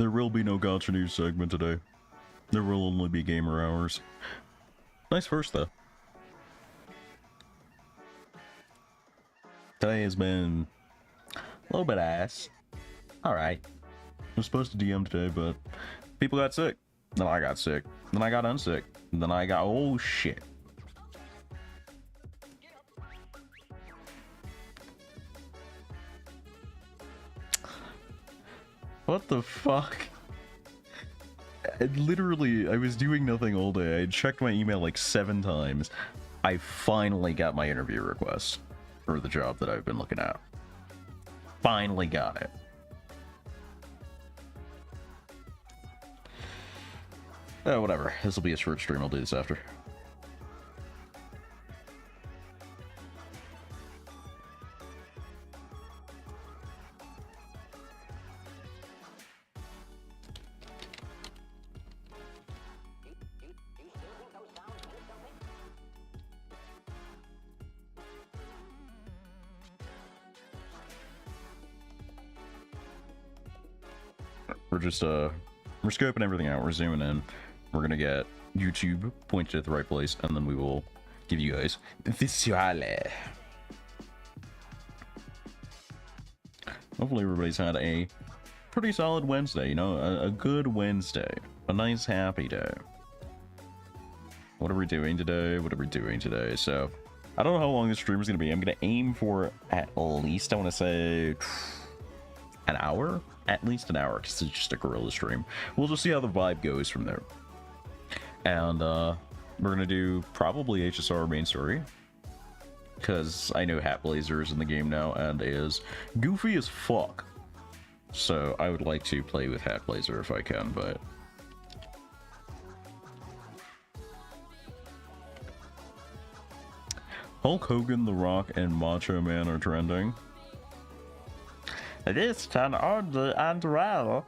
There will be no Gotcha News segment today. There will only be gamer hours. Nice verse, though. Today has been a little bit ass. Alright. I was supposed to DM today, but people got sick. Then I got sick. Then I got unsick. Then I got... oh, shit. What the fuck? Literally, I was doing nothing all day. I checked my email like 7 times. I finally got my interview request for the job that I've been looking at. Finally got it. Whatever. This will be a short stream. I'll do this after. We're scoping everything out. We're zooming in. We're gonna get YouTube pointed at the right place, and then we will give you guys visuale. Hopefully everybody's had a pretty solid Wednesday, you know, a good Wednesday, a nice happy day. What are we doing today? What are we doing today? So, I don't know how long this stream is gonna be. I'm gonna aim for at least, I want to say, an hour? At least an hour, because it's just a guerrilla stream. We'll just see how the vibe goes from there. And we're gonna do probably HSR main story, because I know Hat Blazer is in the game now and is goofy as fuck. So I would like to play with Hat Blazer if I can, but Hulk Hogan, The Rock, and Macho Man are trending. This turn on the underwear.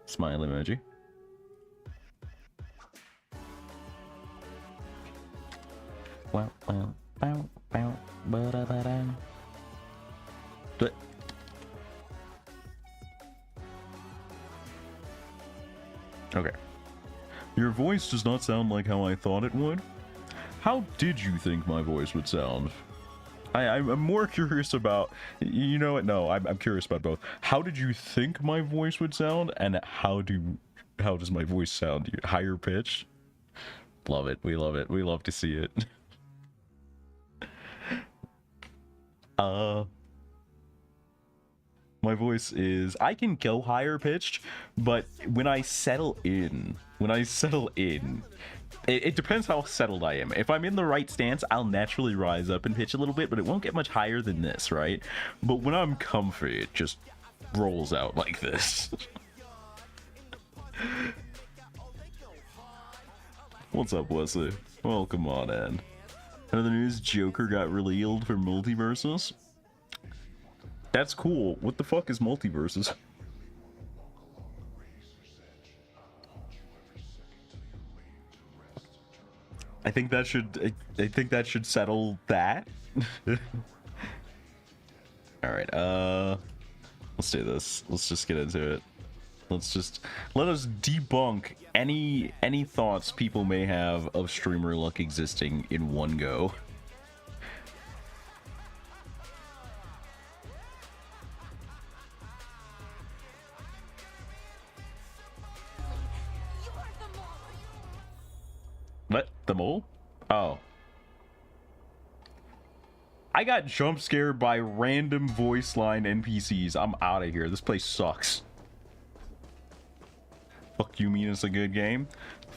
Smile emoji. Wow, wow, bow, bow, ba-da-ba-da. But okay. Your voice does not sound like how I thought it would. How did you think my voice would sound? I'm more curious about, you know what, no, I'm curious about both. How did you think my voice would sound, and how does my voice sound? Higher pitch? Love it, we love it, we love to see it. My voice is, I can go higher pitched, but when I settle in, it depends how settled I am. If I'm in the right stance, I'll naturally rise up and pitch a little bit, but it won't get much higher than this, right? But when I'm comfy, it just rolls out like this. What's up, Wesley? Welcome on in. Another news, Joker got revealed for multiverses. That's cool. What the fuck is multiverses? I think that should settle that. All right, let's do this. Let's just get into it. Let us debunk any thoughts people may have of streamer luck existing in one go. What? The mole? Oh. I got jump scared by random voice line NPCs. I'm out of here. This place sucks. Fuck you mean it's a good game?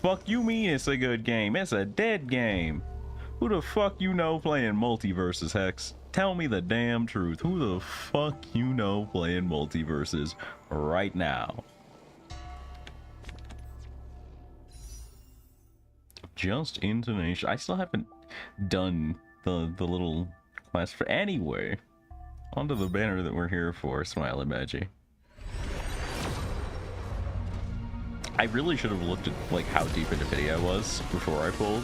Fuck you mean it's a good game? It's a dead game. Who the fuck you know playing multiverses, Hex? Tell me the damn truth. Who the fuck you know playing multiverses right now? Just intonation. I still haven't done the little class for anyway. Onto the banner that we're here for. Smile emoji. I really should have looked at like how deep into video I was before I pulled.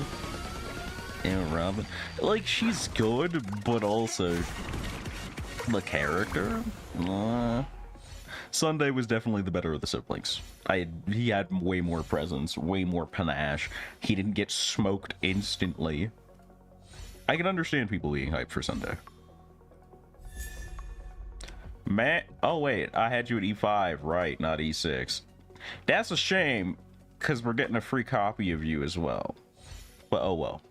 And Robin, like, she's good, but also the character. Sunday was definitely the better of the siblings. He had way more presence, way more panache. He didn't get smoked instantly. I can understand people being hyped for Sunday. Man, oh wait, I had you at E5, right, not E6. That's a shame, because we're getting a free copy of you as well. But oh well.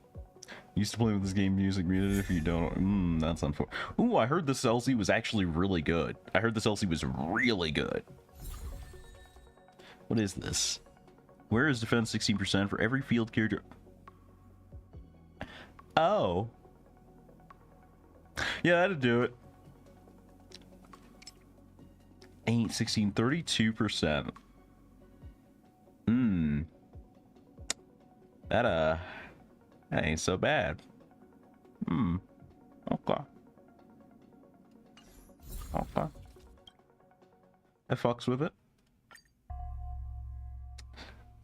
Used to play with this game music muted if you don't. That's unfortunate. Ooh, I heard this LC was actually really good. I heard this LC was really good. What is this? Where is defense 16% for every field character? Oh. Yeah, that'd do it. 8, 16, 32%. That ain't so bad. Okay. Okay. I fucks with it.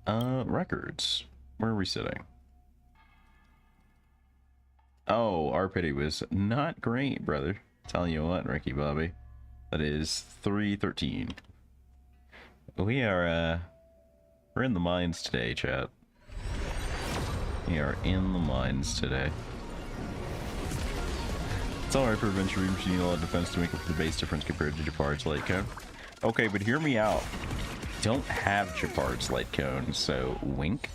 Records. Where are we sitting? Oh, our pity was not great, brother. Telling you what, Ricky Bobby. That is 313. We are, we're in the mines today, chat. We are in the mines today. It's alright for adventure readers, you need a lot of defense to make up for the base difference compared to Japard's light cone. Okay, but hear me out. Don't have Japard's light cone, so wink.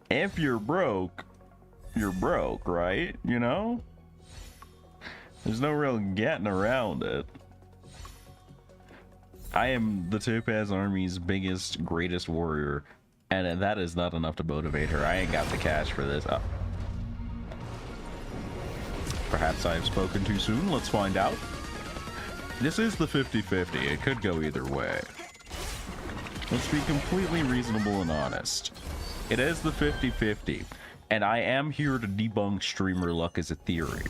If you're broke, right? You know? There's no real getting around it. I am the Topaz Army's biggest, greatest warrior, and that is not enough to motivate her. I ain't got the cash for this. Perhaps I have spoken too soon. Let's find out. This is the 50-50. It could go either way. Let's be completely reasonable and honest. It is the 50-50, and I am here to debunk streamer luck as a theory.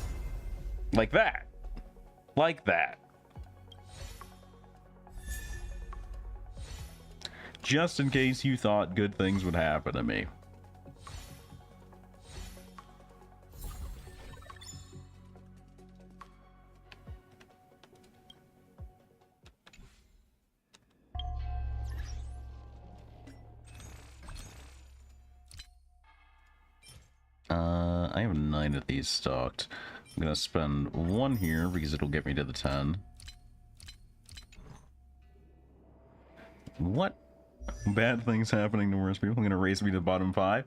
Like that. Like that. Just in case you thought good things would happen to me. I have 9 of these stocked. I'm gonna spend 1 here because it'll get me to the 10. What? Bad things happening to worse people. I'm gonna raise me to the bottom 5.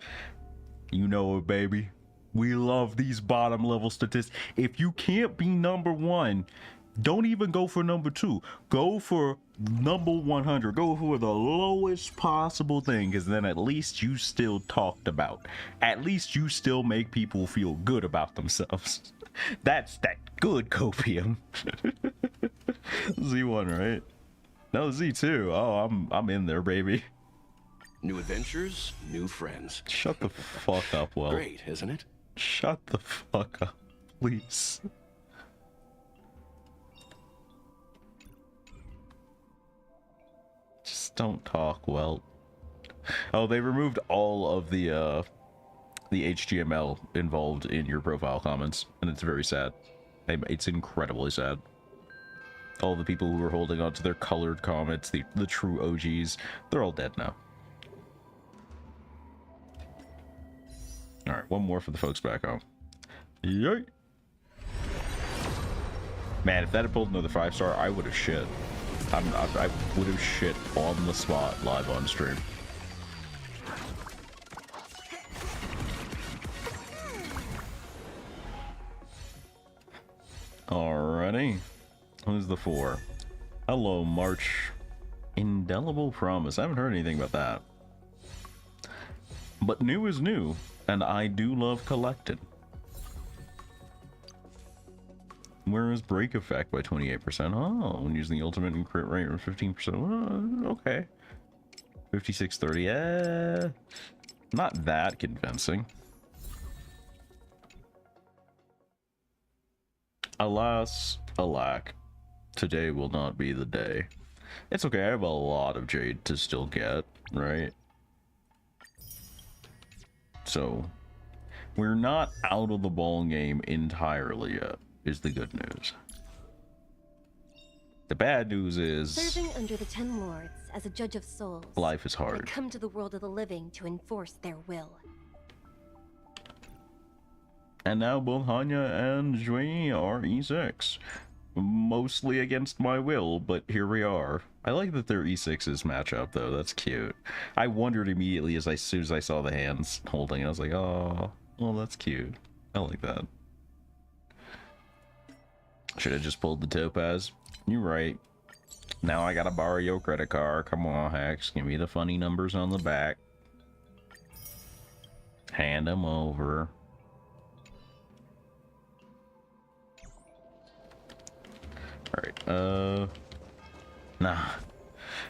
You know it, baby. We love these bottom level statistics. If you can't be number 1, don't even go for number 2. Go for number 100. Go for the lowest possible thing, because then at least you still talked about. At least you still make people feel good about themselves. That's that good copium. Z1, right? No, Z2. Oh, I'm in there, baby. New adventures, new friends. Shut the fuck up, Will. Great, isn't it? Shut the fuck up, please. Just don't talk, Well. Oh, they removed all of the HTML involved in your profile comments, and it's very sad. It's incredibly sad. All the people who were holding on to their colored comments, the true OGs, they're all dead now. Alright, 1 more for the folks back home. Yay! Man, if that had pulled another 5-star, I would have shit. I would have shit on the spot live on stream. Alrighty. Who's the 4? Hello, March. Indelible Promise. I haven't heard anything about that. But new is new, and I do love collecting. Where is break effect by 28%? Oh, when using the ultimate and crit rate of 15%. Okay. 5630. Not that convincing. Alas, alack. Today will not be the day. It's okay, I have a lot of jade to still get, right? So, We're not out of the ball game entirely yet, is the good news. The bad news is... Serving under the Ten Lords as a judge of souls. Life is hard. I come to the world of the living to enforce their will. And now both Hanya and Jui are E6. Mostly against my will, but here we are. I like that their E6s match up, though. That's cute. I wondered immediately as soon as I saw the hands holding, and I was like, oh, well, that's cute. I like that. Should have just pulled the topaz. You're right. Now I gotta borrow your credit card. Come on, Hex. Give me the funny numbers on the back. Hand them over. Alright, nah.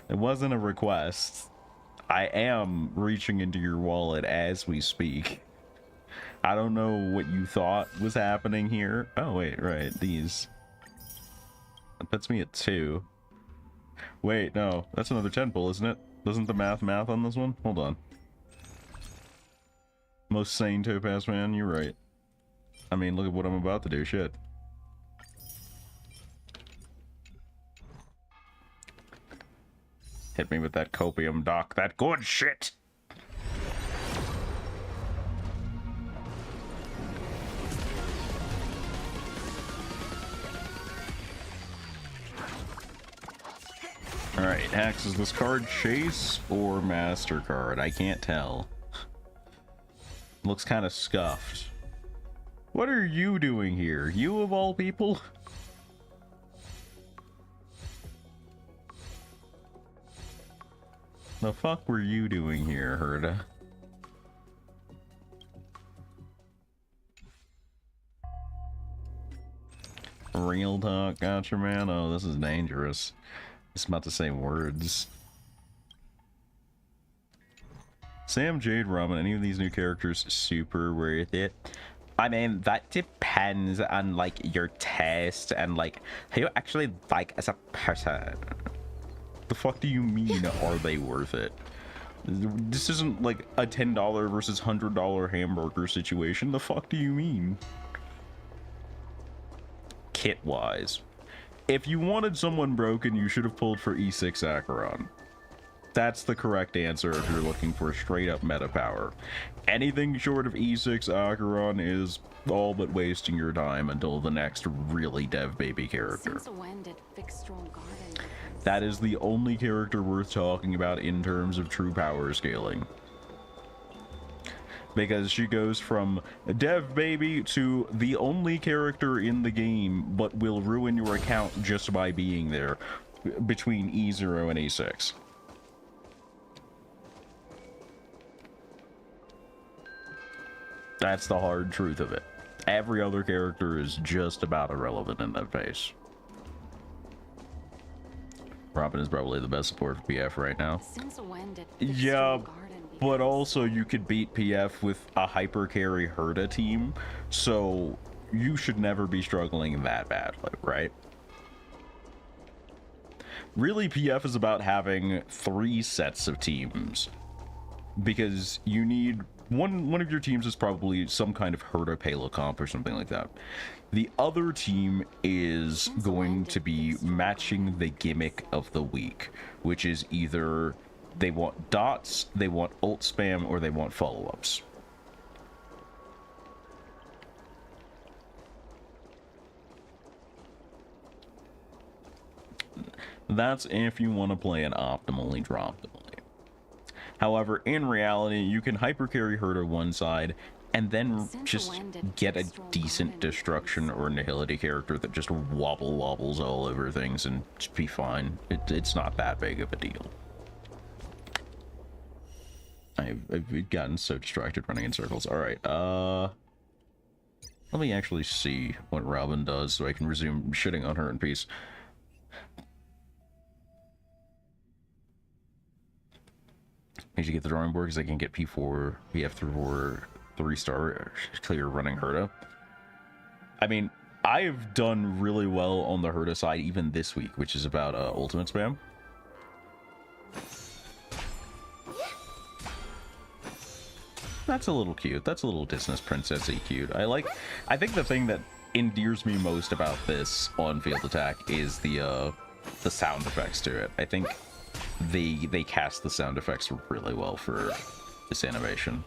It wasn't a request. I am reaching into your wallet as we speak. I don't know what you thought was happening here. Oh, wait, right, these. That puts me at 2. Wait, no, that's another 10 pull, isn't it? Doesn't the math on this one? Hold on. Most sane topaz man, you're right. I mean, look at what I'm about to do, shit. Hit me with that copium, Doc. That good shit! Alright, Hax, is this card Chase or MasterCard? I can't tell. Looks kind of scuffed. What are you doing here? You of all people? The fuck were you doing here, Herda? Real talk, gotcha, man. Oh, this is dangerous. It's about to say words. Sam, Jade, Robin, any of these new characters super worth it? I mean, that depends on, like, your taste and, like, who you actually like as a person. The fuck do you mean, are they worth it? This isn't like a $10 versus $100 hamburger situation. The fuck do you mean? Kit wise, if you wanted someone broken, you should have pulled for E6 Acheron. That's the correct answer if you're looking for straight up meta power. Anything short of E6 Acheron is all but wasting your time until the next really dev baby character. Since when did Fixstrom Garden? That is the only character worth talking about in terms of true power scaling. Because she goes from dev baby to the only character in the game but will ruin your account just by being there between E0 and E6. That's the hard truth of it. Every other character is just about irrelevant in that phase. Robin is probably the best support for PF right now. Since when did Yeah, Fixstrom Garden but also you could beat PF with a hyper carry Herda team, so you should never be struggling that badly, right? Really, PF is about having 3 sets of teams, because you need one of your teams is probably some kind of Herda Palo comp or something like that. The other team is going to be matching the gimmick of the week, which is either they want dots, they want ult spam, or they want follow-ups. That's if you want to play it optimally, optimally. However, in reality, you can hypercarry her to one side and then just get a decent destruction or nihility character that just wobbles all over things and just be fine. It's not that big of a deal. I've gotten so distracted running in circles. Alright, let me actually see what Robin does so I can resume shitting on her in peace. Need to get the drawing board because I can get P4, PF4, 3-star clear running Herda. I mean, I've done really well on the Herda side even this week, which is about ultimate spam. That's a little cute. That's a little Disney princessy cute. I think the thing that endears me most about this on Field Attack is the sound effects to it. I think they cast the sound effects really well for this animation.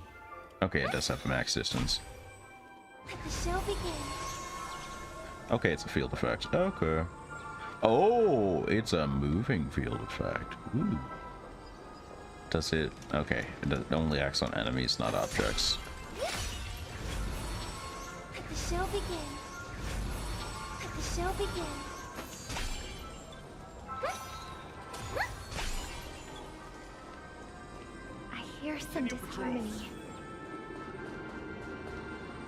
Okay, it does have a max distance. The show begins. Okay, it's a field effect. Okay. Oh, it's a moving field effect. Ooh. Does it? Okay, it only acts on enemies, not objects. The show begins. The show begins. I hear some disharmony.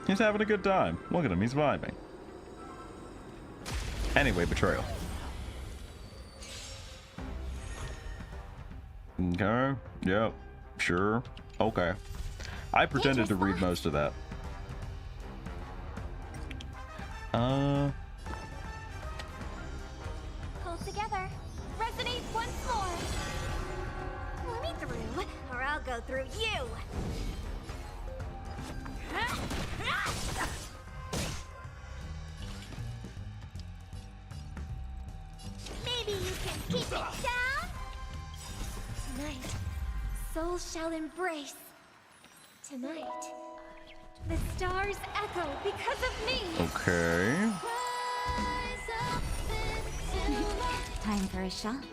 He's having a good time. Look at him, he's vibing. Anyway, betrayal. Okay. Yep. Sure. Okay. I pretended to read most of that. Pull together. Resonate once more. Let me through, or I'll go through you. Maybe you can keep it down. Tonight, souls shall embrace. Tonight, the stars echo because of me. Okay. Time for a shot.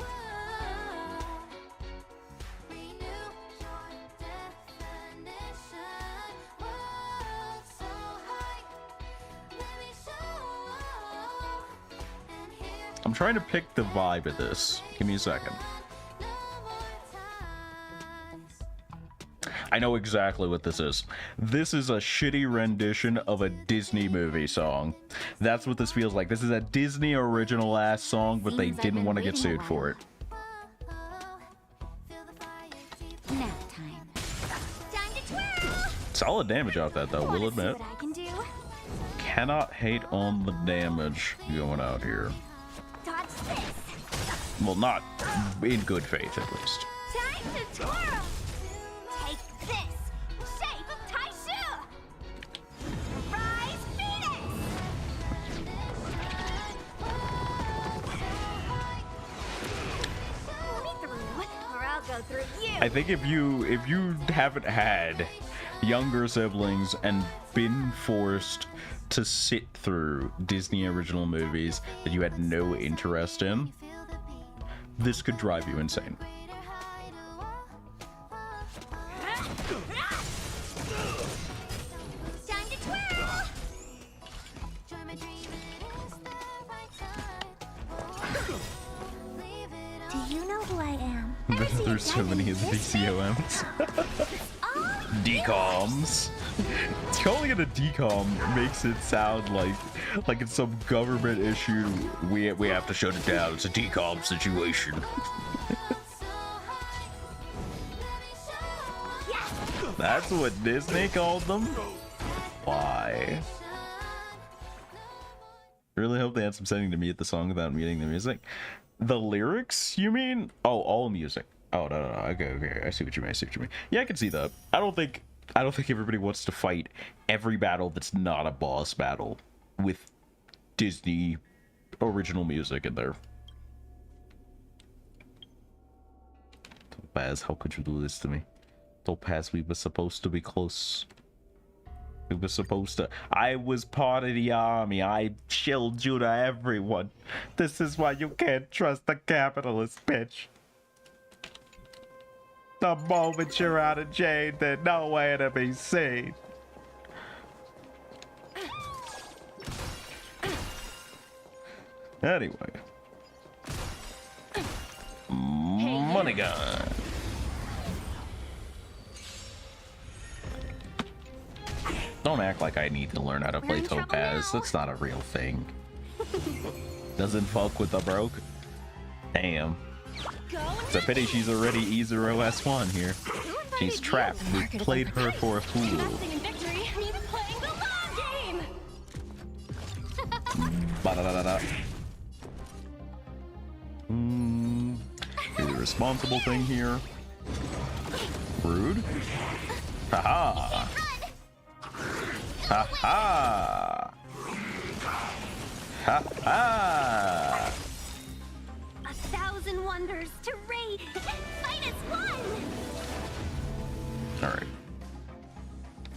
I'm trying to pick the vibe of this. Give me a second. I know exactly what this is. This is a shitty rendition of a Disney movie song. That's what this feels like. This is a Disney original ass song, but they didn't want to get sued for it. Nap time. Time to twirl. Solid damage off that though, we'll Wanna see admit. what I can do? Cannot hate on the damage going out here. Dodge this. Well, not in good faith at least. Time to twirl. Take this. Shape of Taishu. Rise, Phoenix. Let me through, or I'll go through you. I think if you haven't had younger siblings and been forced to sit through Disney original movies that you had no interest in, this could drive you insane. Time to twirl. Do you know who I am? There's so many of these COMs. Decoms. Calling it a decom makes it sound like it's some government issue. We have to shut it down. It's a decom situation. That's what Disney called them? Why? Really hope they had some setting to meet the song without meeting the music. The lyrics, you mean? Oh, all music. Oh, no. Okay. I see what you mean. Yeah, I can see that. I don't think everybody wants to fight every battle that's not a boss battle with Disney original music in there. Topaz, how could you do this to me? Topaz, we were supposed to be close. We were supposed to. I was part of the army. I shilled you to everyone. This is why you can't trust the capitalist bitch. The moment you're out of jail, there's nowhere to be seen. Anyway. Money gun. Don't act like I need to learn how to play Topaz. That's not a real thing. Doesn't fuck with the broke. Damn. It's a pity she's already E0S1 here. She's trapped. We played her for a fool. Ba-da-da-da-da. Do the responsible thing here. Rude. Ha-ha! Ha-ha! Ha-ha! 1,000 wonders to raid. Fight as one. Alright.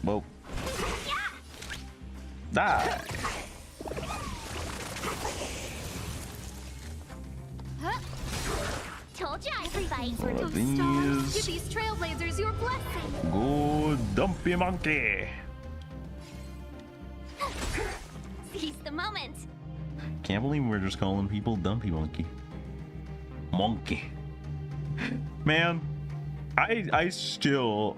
Well. Yeah. Die! Huh? Told you I'd fight. One of Give these. these trailblazers your blessing. Go dumpy monkey! Seize the moment. Can't believe we're just calling people dumpy monkey. Monkey. Man, I still,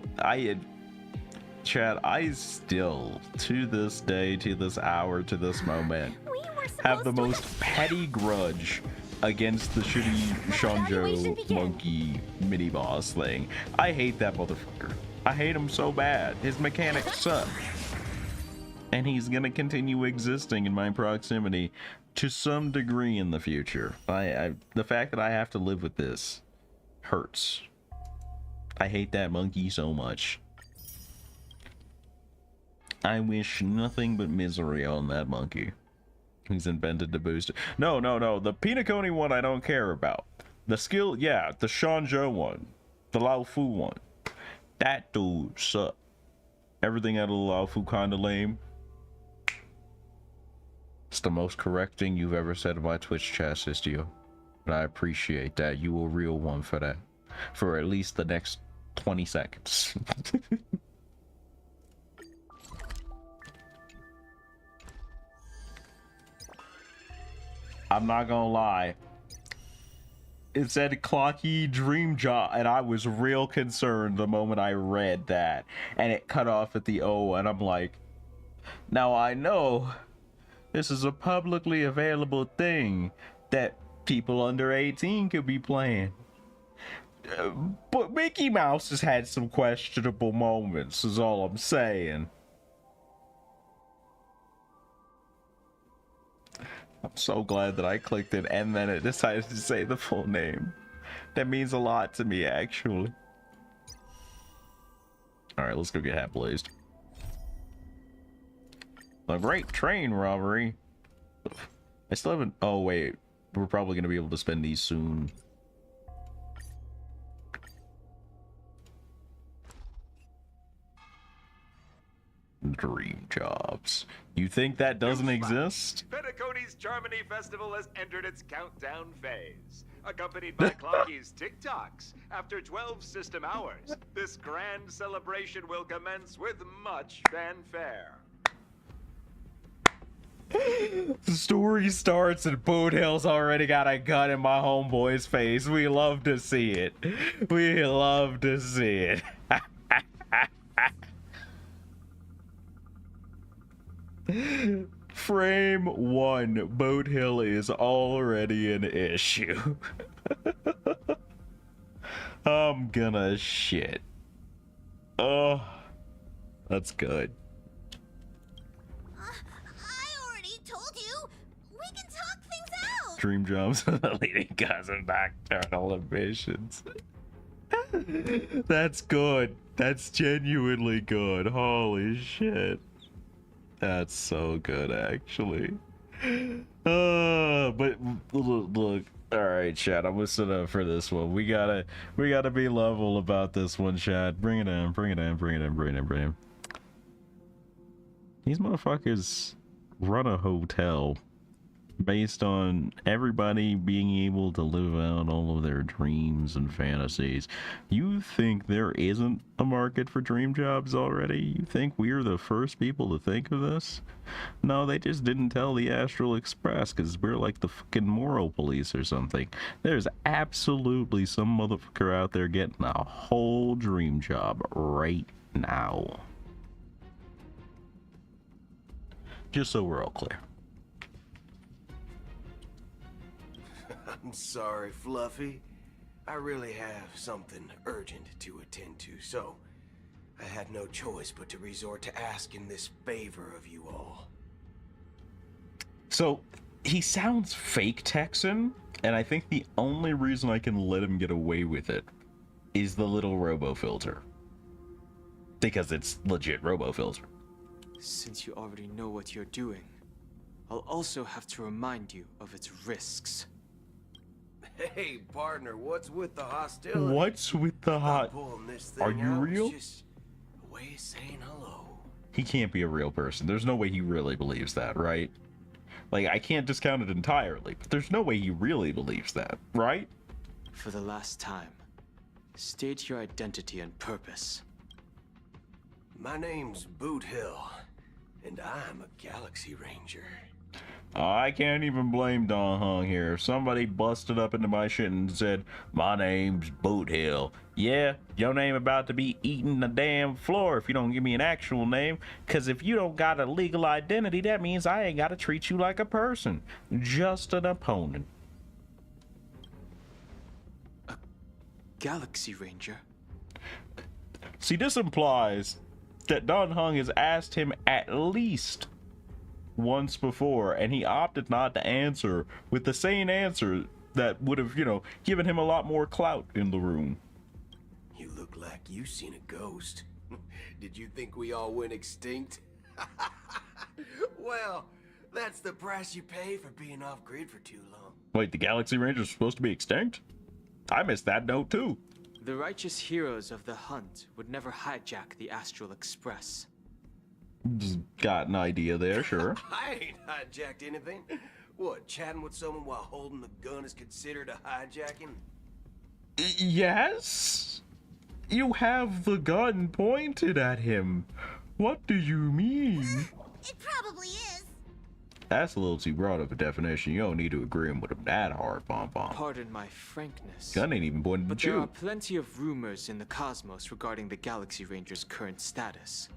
Chad, I still, to this day, to this hour, to this moment, We were have the supposed to most petty grudge against the shitty Evaluation Shanjo begin. monkey mini boss thing. I hate that motherfucker. I hate him so bad. His mechanics suck. And he's gonna continue existing in my proximity to some degree in the future. The fact that I have to live with this hurts. I hate that monkey so much. I wish nothing but misery on that monkey. He's invented to boost it. No. The Pinaconi one I don't care about. The skill, yeah, the Shanjo one. The Lao Fu one. That dude suck. Everything out of the Lao Fu kinda lame. It's the most correct thing you've ever said in my Twitch chat, Sistio. And I appreciate that. You a real one for that. For at least the next 20 seconds. I'm not gonna lie. It said Clocky Dream Job, and I was real concerned the moment I read that. And it cut off at the O, and I'm like, now I know this is a publicly available thing that people under 18 could be playing. But Mickey Mouse has had some questionable moments, is all I'm saying. I'm so glad that I clicked it and then it decided to say the full name. That means a lot to me, actually. Alright, let's go get Hat Blazed. The Great Train Robbery. I still haven't... Oh, wait. We're probably going to be able to spend these soon. Dream jobs. You think that doesn't exist? Penacony's Germany Festival has entered its countdown phase. Accompanied by Clocky's TikToks. After 12 system hours, this grand celebration will commence with much fanfare. The story starts and Boot Hill's already got a gun in my homeboy's face. We love to see it. We love to see it. Frame 1. Boat Hill is already an issue. I'm gonna shit. Oh, that's good. I already told you. We can talk things out. Dream jobs, leading cause of nocturnal emissions. That's good. That's genuinely good. Holy shit. That's so good, actually. But look. All right, Chad. I'm listening up for this one. We gotta be level about this one, Chad. Bring it in. Bring it in. These motherfuckers run a hotel based on everybody being able to live out all of their dreams and fantasies. You think there isn't a market for dream jobs already? You think we're the first people to think of this? No, they just didn't tell the Astral Express because we're like the fucking moral police or something. There's absolutely some motherfucker out there getting a whole dream job right now. Just so we're all clear. I'm sorry, Fluffy. I really have something urgent to attend to, so I had no choice but to resort to asking this favor of you all. So, he sounds fake Texan, and I think the only reason I can let him get away with it is the little robo filter. Because it's legit RoboFilter. Since you already know what you're doing, I'll also have to remind you of its risks. Hey, partner, what's with the hostility? What's with the hot? Pulling this thing Are you out was real? just a way of saying hello. He can't be a real person. There's no way he really believes that, right? Like, I can't discount it entirely, but there's no way he really believes that, right? For the last time, state your identity and purpose. My name's Boot Hill, and I'm a Galaxy Ranger. I can't even blame Don Hung here. If somebody busted up into my shit and said, my name's Boot Hill. Yeah, your name about to be eating the damn floor if you don't give me an actual name. Cause if you don't got a legal identity, that means I ain't gotta treat you like a person. Just an opponent. A Galaxy Ranger? See, this implies that Don Hung has asked him at least once before, and he opted not to answer with the same answer that would have, you know, given him a lot more clout in the room. You look like you seen a ghost. Did you think we all went extinct? Well, that's the price you pay for being off grid for too long. Wait, the Galaxy Rangers are supposed to be extinct? I missed that note too. The righteous heroes of the hunt would never hijack the Astral Express. Just got an idea there, sure. I ain't hijacked anything. What, chatting with someone while holding the gun is considered a hijacking? Yes? You have the gun pointed at him. What do you mean? It probably is. That's a little too broad of a definition. You don't need to agree with him that hard, Pom Pom. Pardon my frankness, Gun ain't even pointing but at there you. are plenty of rumors in the cosmos regarding the Galaxy Ranger's current status.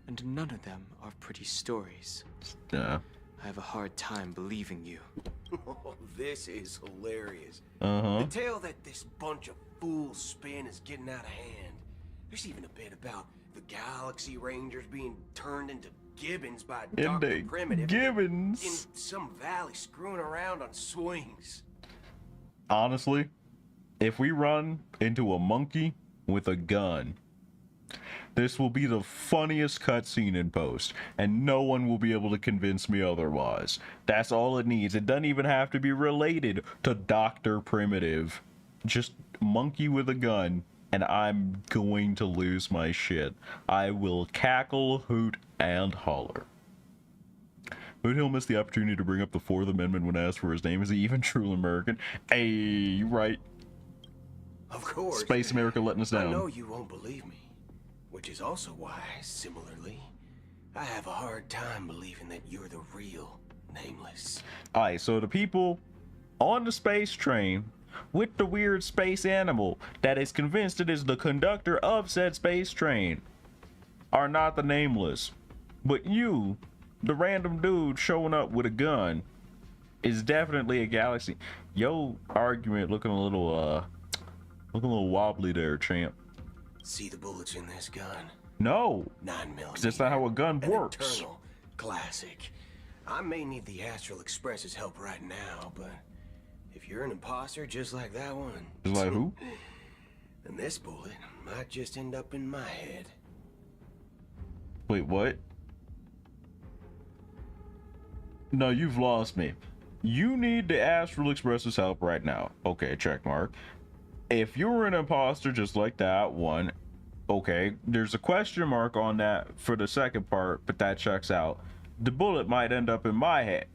And none of them are pretty stories. Yeah. I have a hard time believing you. Oh, this is hilarious. Uh-huh. The tale that this bunch of fools spin is getting out of hand. There's even a bit about the Galaxy Rangers being turned into gibbons by Dr. Primitive Gibbons. in some valley screwing around on swings. Honestly, if we run into a monkey with a gun, this will be the funniest cutscene in post, and no one will be able to convince me otherwise. That's all it needs. It doesn't even have to be related to Dr. Primitive. Just monkey with a gun, and I'm going to lose my shit. I will cackle, hoot, and holler. Boot Hill missed the opportunity to bring up the Fourth Amendment when asked for his name. Is he even truly American? Hey, right. Of course. Space America letting us down. I know you won't believe me, which is also why, similarly, I have a hard time believing that you're the real Nameless. Alright, so the people on the space train with the weird space animal that is convinced it is the conductor of said space train are not the Nameless. But you, the random dude showing up with a gun, is definitely a Galaxy. Yo, argument looking a little wobbly there, champ. See the bullets in this gun? No, 9mm. because that's not how a gun An works. Eternal classic. I may need the Astral Express's help right now, but if you're an imposter just like that one, Just like who? then this bullet might just end up in my head. Wait, what? No, you've lost me. You need the Astral Express's help right now. Okay, check mark. If you were an imposter just like that one, okay, there's a question mark on that for the second part, but that checks out. The bullet might end up in my head.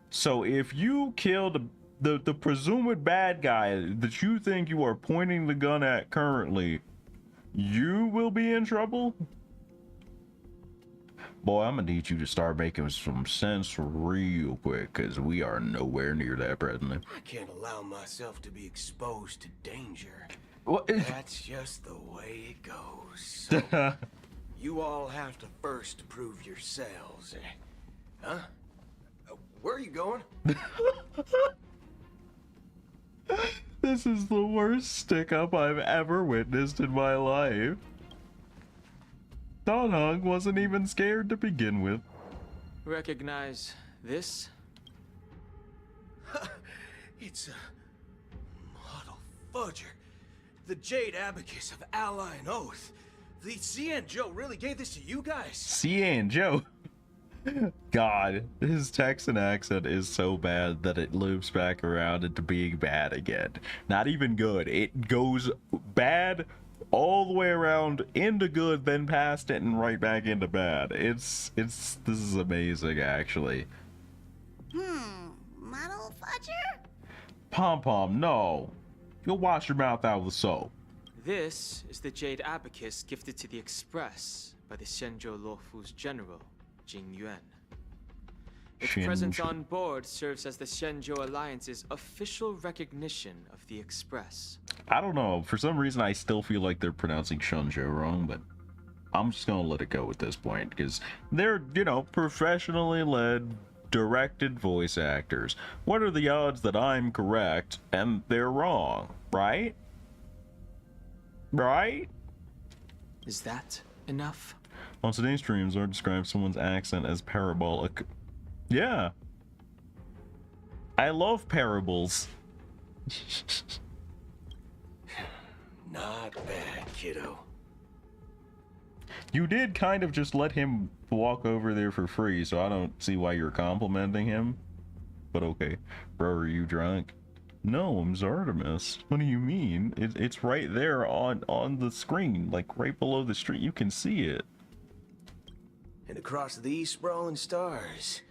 So if you kill the presumed bad guy that you think you are pointing the gun at currently, you will be in trouble? Boy, I'm gonna need you to start making some sense real quick, because we are nowhere near that presently. I can't allow myself to be exposed to danger. What is... That's just the way it goes. So, you all have to first prove yourselves. Huh? Where are you going? This is the worst stick-up I've ever witnessed in my life. Don Hung wasn't even scared to begin with. Recognize this? It's a model fudger. The Jade Abacus of Ally and Oath. The CN Joe really gave this to you guys? Cian Joe. God, his Texan accent is so bad that it loops back around into being bad again. Not even good. It goes bad all the way around into good, then past it and right back into bad. This is amazing, actually. Muddle fudger? Pom Pom, no. You'll wash your mouth out with soap. This is the jade abacus gifted to the Express by the Xianzhou Luofu's general, Jing Yuan. Its presence on board serves as the Xianzhou Alliance's official recognition of the Express. I don't know. For some reason, I still feel like they're pronouncing Shenzhou wrong, but I'm just gonna let it go at this point, because they're, you know, professionally led, directed voice actors. What are the odds that I'm correct and they're wrong, right? Right? Is that enough? On today's streams, Zard describes someone's accent as parabolic. Yeah. I love parables. Not bad, kiddo. You did kind of just let him walk over there for free, so I don't see why you're complimenting him. But okay. Bro, are you drunk? No, I'm Zartimus. What do you mean? It's right there on the screen, like right below the street. You can see it. And across these sprawling stars,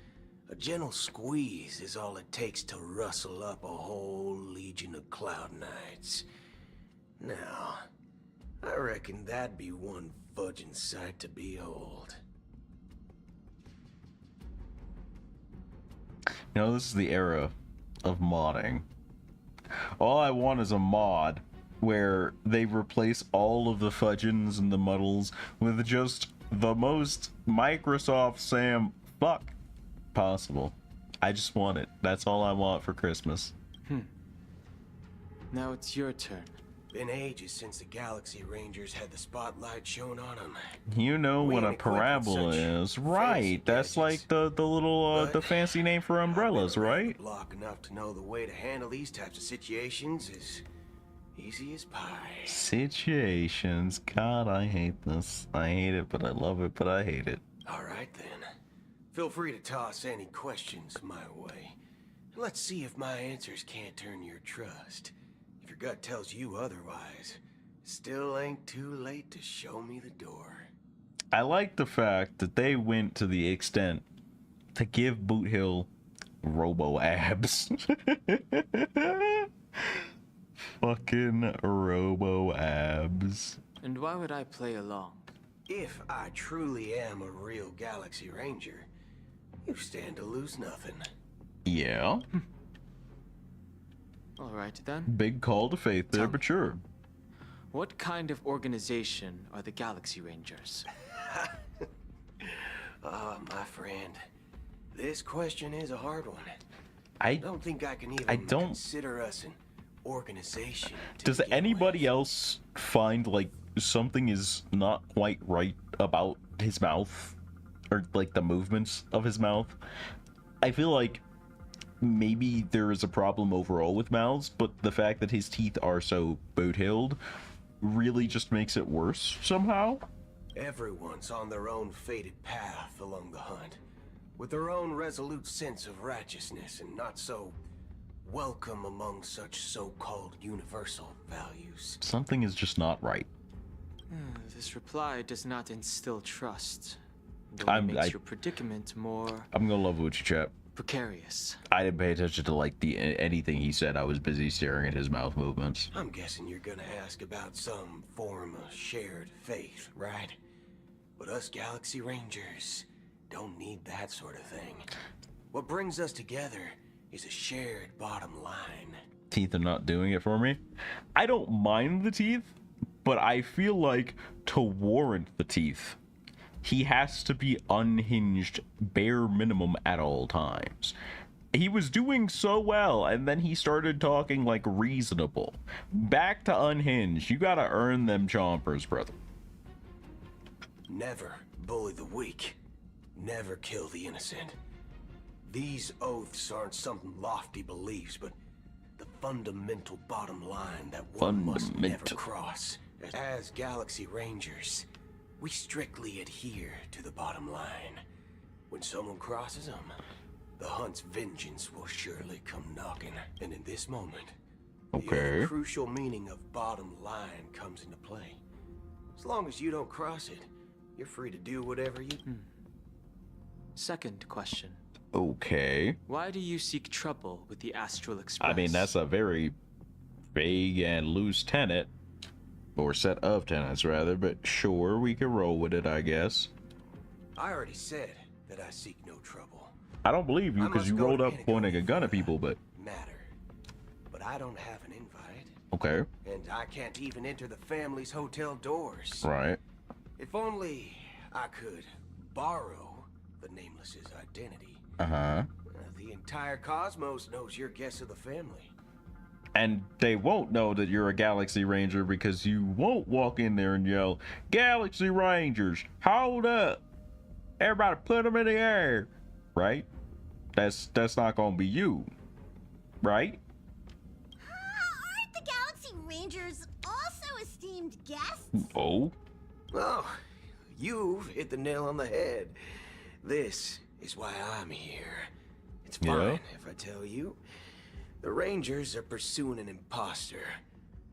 a gentle squeeze is all it takes to rustle up a whole legion of cloud knights. Now, I reckon that'd be one fudging sight to behold. You know, this is the era of modding. All I want is a mod where they replace all of the fudgins and the muddles with just the most Microsoft Sam fuck possible. I just want it. That's all I want for Christmas. Now it's your turn. Been ages since the Galaxy Rangers had the spotlight shown on them. You know We what a ain't equipped with parabola such is, fancy right? That's gadgets. like the little But the fancy name for umbrellas, I've been around right? the block enough to know the way to handle these types of situations is easy as pie. Situations. God, I hate this. I hate it, but I love it, but I hate it. All right then. Feel free to toss any questions my way. Let's see if my answers can't turn your trust. If your gut tells you otherwise, still ain't too late to show me the door. I like the fact that they went to the extent to give Boot Hill robo abs. Fucking robo abs. And why would I play along? If I truly am a real Galaxy Ranger, you stand to lose nothing. Yeah. All right then. Big call to faith there, Tell but sure. What kind of organization are the Galaxy Rangers? My friend, this question is a hard one. I don't think I can even don't- consider us an organization. to Does begin anybody with. else find like something is not quite right about his mouth or like the movements of his mouth? I feel like maybe there is a problem overall with mouths, but the fact that his teeth are so boot-hilled really just makes it worse somehow. Everyone's on their own fated path along the hunt, with their own resolute sense of righteousness and not so welcome among such so-called universal values. Something is just not right. This reply does not instill trust. It I'm- only makes I- your predicament more I'm gonna love with you, chap. precarious. I didn't pay attention to like anything he said. I was busy staring at his mouth movements. I'm guessing you're gonna ask about some form of shared faith, right? But us Galaxy Rangers don't need that sort of thing. What brings us together is a shared bottom line. Teeth are not doing it for me. I don't mind the teeth, but I feel like to warrant the teeth, he has to be unhinged bare minimum at all times. He was doing so well, and then he started talking like reasonable. Back to unhinged. You gotta earn them chompers, brother. Never bully the weak. Never kill the innocent. These oaths aren't some lofty beliefs, but the fundamental bottom line that one must never Fundamental. cross. As Galaxy Rangers, we strictly adhere to the bottom line. When someone crosses them, the hunt's vengeance will surely come knocking. And in this moment, Okay. the crucial meaning of bottom line comes into play. As long as you don't cross it, you're free to do whatever you... Second question. Okay. Why do you seek trouble with the Astral Express? I mean, that's a very vague and loose tenet, or set of tenets rather, but sure, we can roll with it, I guess. I already said that I seek no trouble. I don't believe you I because must you go rolled to up Pentagon pointing a gun at for a people, but matter. But I don't have an invite, okay. and I can't even enter the family's hotel doors. Right. If only I could borrow the Nameless's identity. Uh-huh. The entire cosmos knows you're guest of the family. And they won't know that you're a Galaxy Ranger because you won't walk in there and yell, "Galaxy Rangers, hold up. Everybody put them in the air." Right? That's not gonna be you. Right? Aren't the Galaxy Rangers also esteemed guests? Oh. Well, you've hit the nail on the head. This is why I'm here. It's fine Yeah. if I tell you. The Rangers are pursuing an imposter.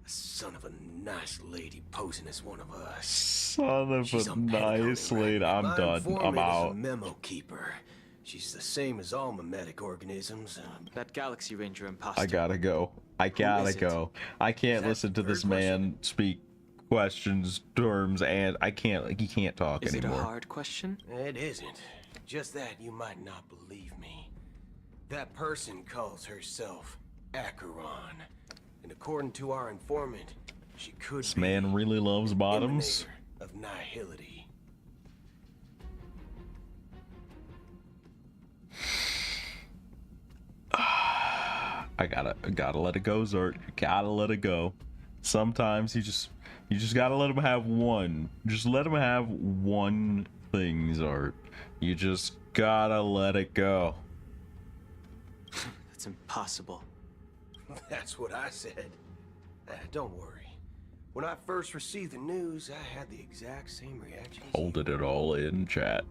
A son of a nice lady posing as one of us. Son of She's a on Patagonia nice right lady. now. I'm My done. informant I'm is a out. memo keeper. She's the same as all mimetic organisms. That Galaxy Ranger imposter. I gotta go. I gotta is it? go. I can't that listen to third this man speak questions, terms, and I can't. He can't talk Is it a anymore. hard question? It isn't. Just that you might not believe me. That person calls herself Acheron. And according to our informant, she could This be man really loves an bottoms. emanator of nihility. I gotta let it go, Zert. Gotta let it go. Sometimes you just gotta let him have one. Just let him have one thing, Zert. You just gotta let it go. That's impossible. That's what I said. Don't worry. When I first received the news, I had the exact same reaction. as you. Holding it all in, chat.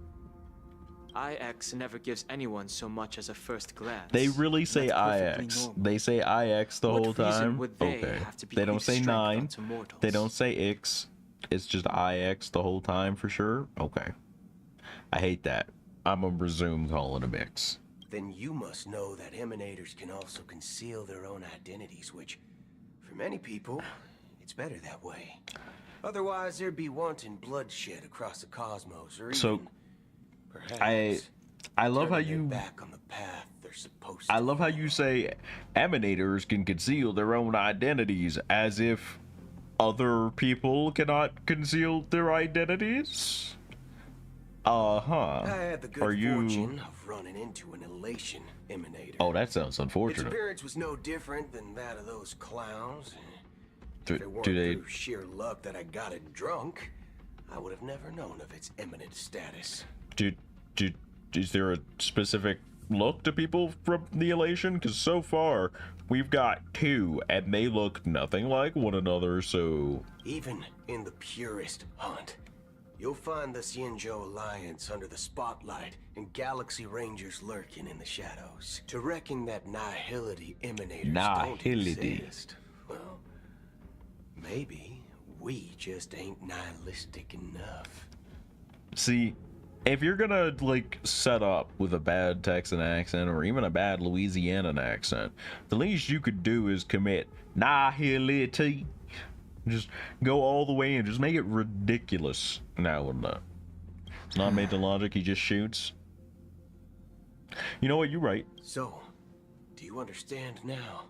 IX never gives anyone so much as a first glance. They really say That's perfectly IX. normal. They say IX the What whole reason time. would they Okay. have to be They don't Greek say strength 9. unto mortals? They don't say X. It's just IX the whole time for sure. Okay. I hate that. I'm gonna resume calling them X. Then you must know that emanators can also conceal their own identities, which, for many people, it's better that way. Otherwise, there'd be wanton bloodshed across the cosmos, or So, even, perhaps, I love how turning their you back on the path they're supposed to. I love how you say emanators can conceal their own identities as if other people cannot conceal their identities. I had the good Are you? fortune of running into an elation emanator. Oh, that sounds Its unfortunate. appearance was no different than that of those clowns. Do, If it weren't do they? through sheer luck that I got it drunk, I would have never known of its eminent status. Do, is there a specific look to people from the elation? Because so far we've got 2, and they look nothing like one another. So Even in the purest hunt, you'll find the Xianzhou Alliance under the spotlight and Galaxy Rangers lurking in the shadows. To reckon that nihility emanators Nihility. don't exist, well, maybe we just ain't nihilistic enough. see, if you're gonna like set up with a bad Texan accent or even a bad Louisianan accent, the least you could do is commit nihility. Just go all the way and just make it ridiculous now and then. It's not made to logic, he just shoots. You know what, you're right. So, do you understand now?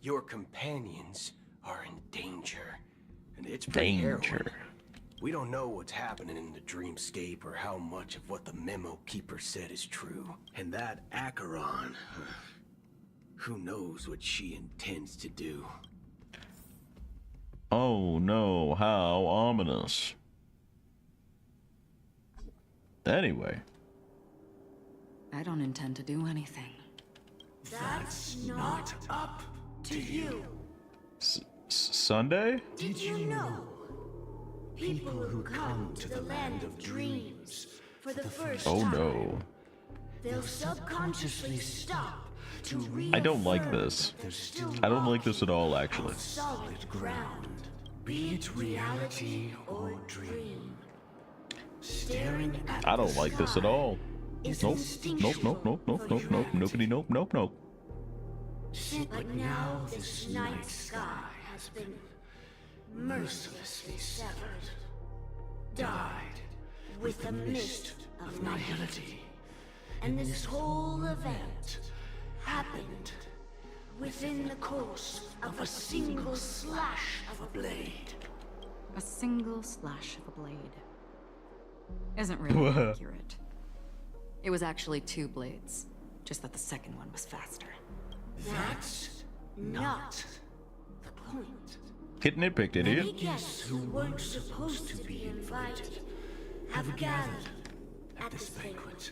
Your companions are in danger, and it's pretty harrowing. Danger. We don't know what's happening in the dreamscape or how much of what the memo keeper said is true. And that Acheron, who knows what she intends to do? Oh no, how ominous. Anyway, I don't intend to do anything. That's not up to you. Sunday? Did you know? People who come to the land of dreams for the first Oh time. no. They'll subconsciously stop to I don't like reaffirm this. that they're still I don't like this at all, walking actually. on solid ground, be it reality or dream. Staring at I don't the like this at sky all. is Nope. Nope, instinctual nope, nope, nope, for nope, nope, humanity. nobody, nope, nope, nope. But now this night sky has been mercilessly severed, dyed with the mist of nihility. And this whole event happened within the course of a single slash of a blade. A single slash of a blade. Isn't really accurate. It was actually 2 blades, just that the second one was faster. That's not the point. Get nitpicked, Many idiot. guests who weren't supposed to be invited have gathered at this banquet.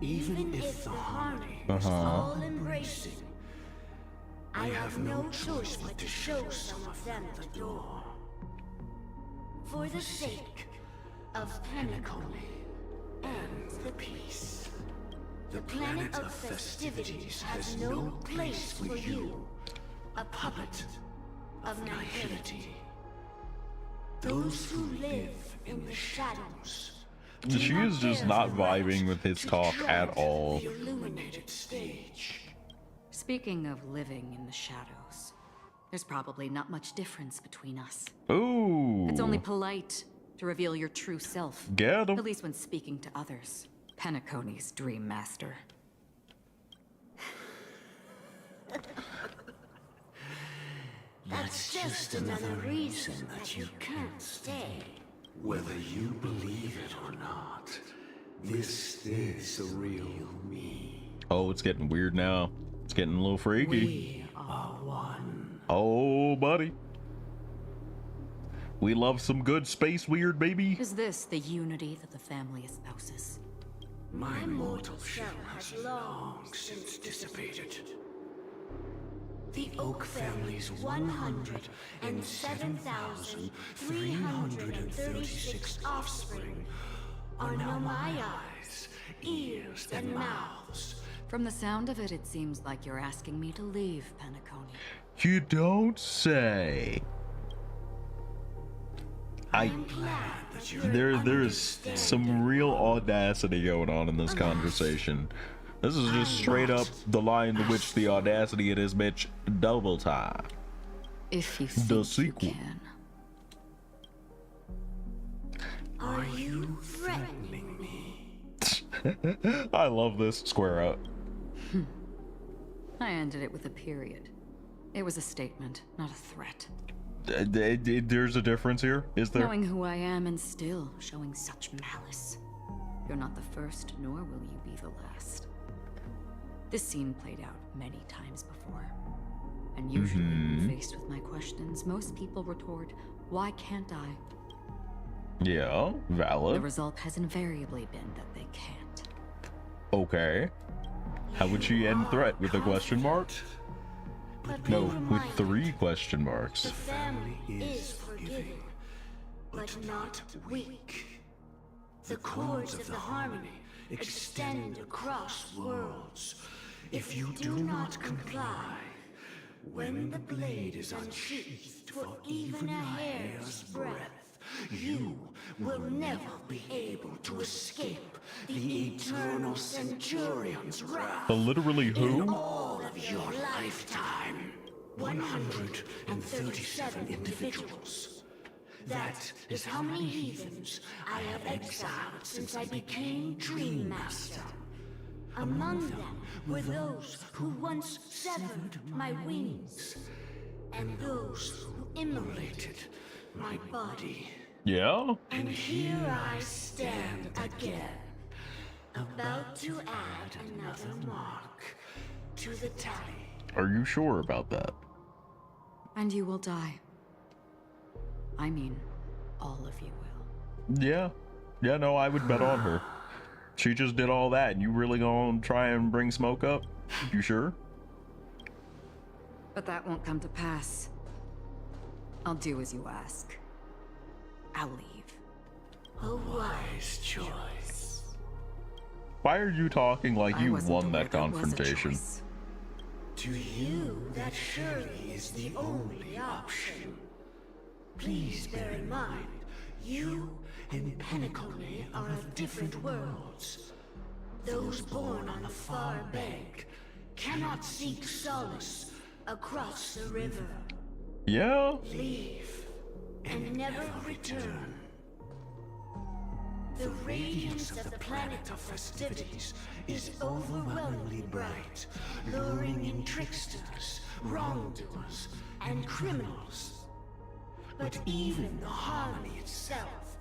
Even if the harmony is all embracing, I have no choice but to show some of them the door. For the sake of Penacony and the peace. The planet of festivities has no place for you, a puppet of nihility. Those who live in the shadows. She is just not vibing with his talk at all. The illuminated stage. Speaking of living in the shadows, there's probably not much difference between us. Ooh. It's only polite to reveal your true self. Get him. At least when speaking to others. Penacony's dream master. That's just another reason that you can't stay. Whether you believe it or not, this is the real me. Oh, it's getting weird now. It's getting a little freaky. We are one. Oh, buddy. We love some good space weird, baby. Is this the unity that the family espouses? My mortal shell has long since dissipated. The Oak family's 107,336 offspring are now my eyes, ears, and mouths. From the sound of it, it seems like you're asking me to leave Penacony. You don't say. I'm glad that you're There's some real audacity going on in this conversation. This is just straight up the line to which the audacity of this bitch double time. If you The think you sequel. can. Are you threatening me? I love this. Square up. I ended it with a period. It was a statement, not a threat. There's a difference here, is there? Knowing who I am and still showing such malice. You're not the first, nor will you be the last. This scene played out many times before. And usually, when faced with my questions, most people retort, "Why can't I?" Yeah, The valid. result has invariably been that they can't. Okay. How would she end threat? With a question mark? But No, be with reminded, 3 question marks. the family is forgiving, but not weak. The chords of the harmony extend across worlds. If you do not comply, when the blade is unsheathed for even a hair's breadth, you will never be able to escape the eternal Centurion's wrath. Literally In who? all of your lifetime, 137 individuals. That is how many heathens I have exiled since I became Dream Master. Among them were those who once severed my wings, and those who immolated my body. Yeah? And here I stand again, about to add another mark to the tally. Are you sure about that? And you will die. I mean, all of you will. Yeah. Yeah, no, I would bet on her. She just did all that, and you really gonna try and bring smoke up? You sure? But that won't come to pass. I'll do as you ask. I'll leave. A wise choice. Why are you talking like I you wasn't won aware that there was a confrontation? choice. To you, that surely is the only option. Please bear in mind, you and Penacony are of different worlds. Those born on the far bank cannot seek solace across the river. Yeah? Leave and never return. The radiance of the planet of festivities is overwhelmingly bright, luring in tricksters, wrongdoers, and criminals. But even the harmony itself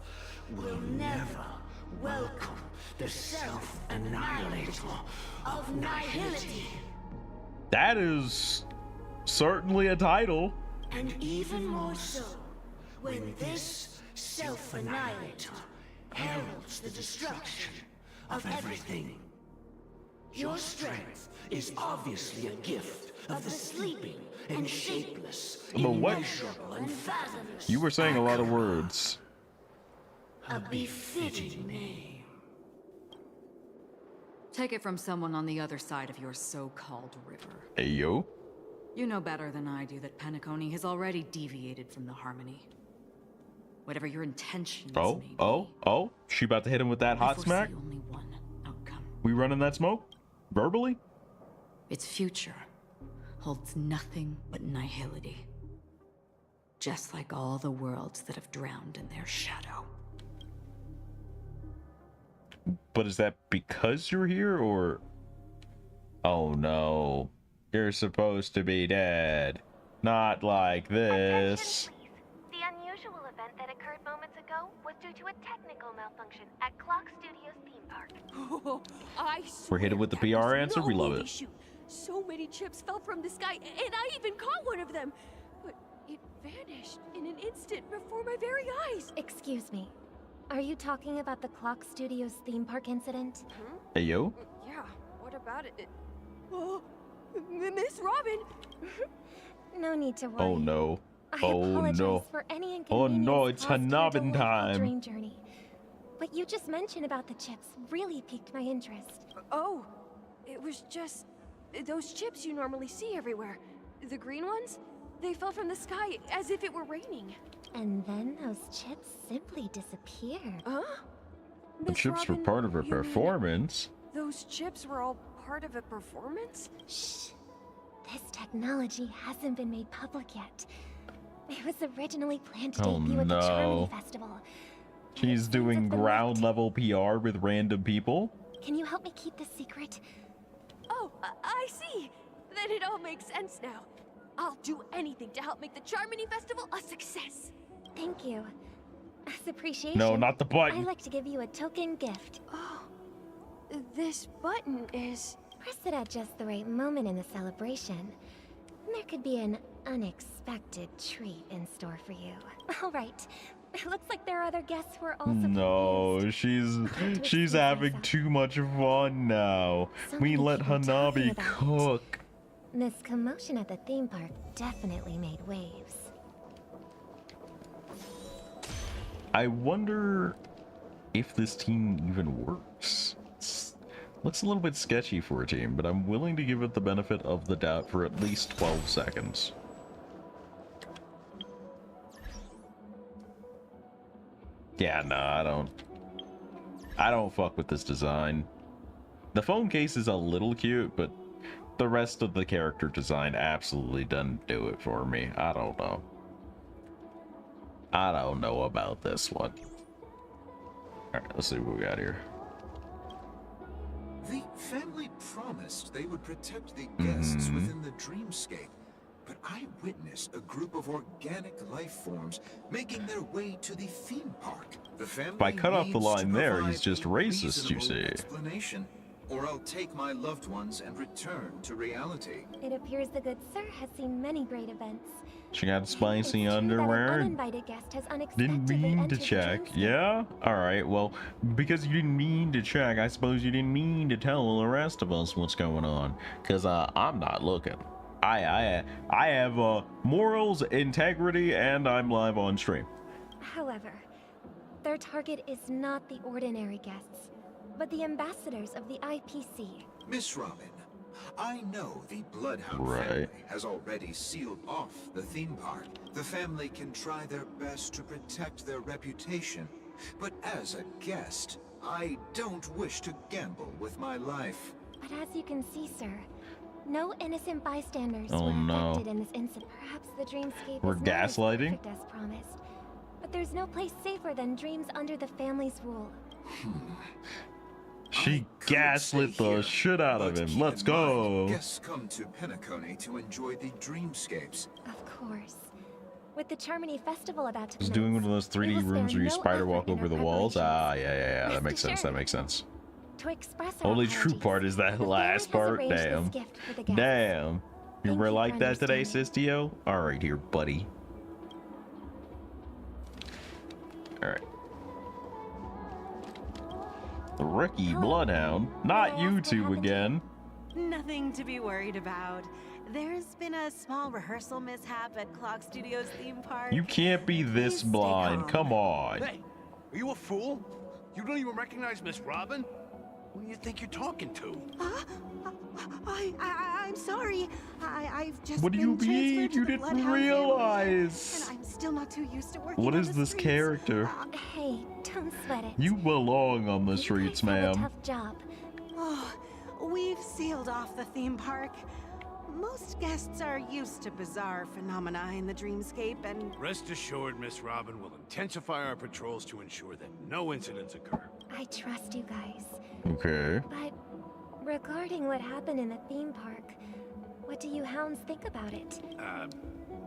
will never welcome the self-annihilator of nihility. That is certainly a title. And even more so, when this self-annihilator heralds the destruction of everything. Your strength is obviously a gift of the sleeping and shapeless, But what? immeasurable and fathomless. You were saying a lot of words. A befitting name. Take it from someone on the other side of your so-called river. Hey, yo. You know better than I do that Penacony has already deviated from the harmony. Whatever your intentions may be, Oh. She about to hit him with that I hot foresee smack? only one outcome. We running that smoke? Verbally? Its future holds nothing but nihility. Just like all the worlds that have drowned in their shadow. But is that because you're here, or... Oh no. You're supposed to be dead. Not like this. Attention, please. The unusual event that occurred moments ago was due to a technical malfunction at Clock Studios theme park. Oh, I We're hit swear with the that PR was answer? no We love movie it. shoot. So many chips fell from the sky, and I even caught one of them. But it vanished in an instant before my very eyes. Excuse me. Are you talking about the Clock Studios theme park incident? Hey, yo. Yeah, what about it? Oh, Miss Robin! No need to worry. Oh no. I Oh apologize no. for any inconvenience Oh no, it's caused your Hanabi delightful time. dream journey. What you just mentioned about the chips really piqued my interest. Oh, it was just those chips you normally see everywhere. The green ones? They fell from the sky as if it were raining. And then those chips simply disappeared. Huh? The Miss chips were Robin, part of her you mean performance. those chips were all part of a performance? Shh. This technology hasn't been made public yet. It was originally planned to Oh, debut at the no. Charmony Festival. And it She's seems doing it's been ground leaked. level PR with random people. Can you help me keep this secret? Oh, I see. Then it all makes sense now. I'll do anything to help make the Charmony Festival a success. Thank you. As appreciation, No, not the I'd button. like to give you a token gift. Oh, this button is... Press it at just the right moment in the celebration. There could be an unexpected treat in store for you. All right. It looks like there are other guests who are also No, confused. she's having too much fun now. So We many let people talking Hanabi about it. cook. This commotion at the theme park definitely made waves. I wonder if this team even works. Looks a little bit sketchy for a team, but I'm willing to give it the benefit of the doubt for at least 12 seconds. Yeah, nah, I don't fuck with this design. The phone case is a little cute, but the rest of the character design absolutely doesn't do it for me. I don't know. I don't know about this one. Alright, let's see what we got here. The family promised they would protect the guests within the dreamscape, but I witnessed a group of organic life forms making their way to the theme park. The family If I cut off the needs line to there, provide he's just a racist, you reasonable see. Explanation, or I'll take my loved ones and return to reality. It appears the good sir has seen many great events. She got It's spicy true that an underwear. uninvited guest has Didn't unexpectedly mean to entered the check. dreamscape. Yeah? Alright, well, because you didn't mean to check, I suppose you didn't mean to tell the rest of us what's going on. Because I'm not looking. I have morals, integrity, and I'm live on stream. However, Their target is not the ordinary guests, but the ambassadors of the IPC. Miss Robin, I know the Bloodhound Right. family has already sealed off the theme park. The family can try their best to protect their reputation, but as a guest, I don't wish to gamble with my life. But as you can see, sir, no innocent bystanders Oh, were no. affected in this incident. Perhaps the dreamscape We're is not as gaslighting? perfect as promised, but there's no place safer than dreams under the family's rule. She I could gaslit stay the here, shit out of but him. keep Let's in go. mind, guests come to Penacony to enjoy the dreamscapes. Of course. With the Charmony Festival about to Just doing one of those we 3D will spare rooms where you no spider walk effort in over the our walls. Ah, preparations. yeah. That Rest makes sense. That assured. makes sense. To express our Only true apologies, part is that the last family has part. arranged this Damn. gift for the guests. Damn. You Thank were you like for that today, understanding. Sistio? Alright here, buddy. Alright. Rookie Hello. Bloodhound. Not May I you ask what two happened again. Nothing to be worried about. There's been a small rehearsal mishap at Clock Studios theme park. You can't be this Please stay blind. calm. Come on. Hey, are you a fool? You don't even recognize Miss Robin? Who do you think you're talking to? I'm sorry. I've just What do you been mean? transferred to You the didn't Bloodhound family, realize. and I'm still not too used to working What on is the this streets. character? Hey, don't sweat it. You belong on the You streets, guys have a ma'am. tough job. Oh, we've sealed off the theme park. Most guests are used to bizarre phenomena in the dreamscape, and Rest assured, Miss Robin will intensify our patrols to ensure that no incidents occur. I trust you guys. Okay. But regarding what happened in the theme park, what do you hounds think about it?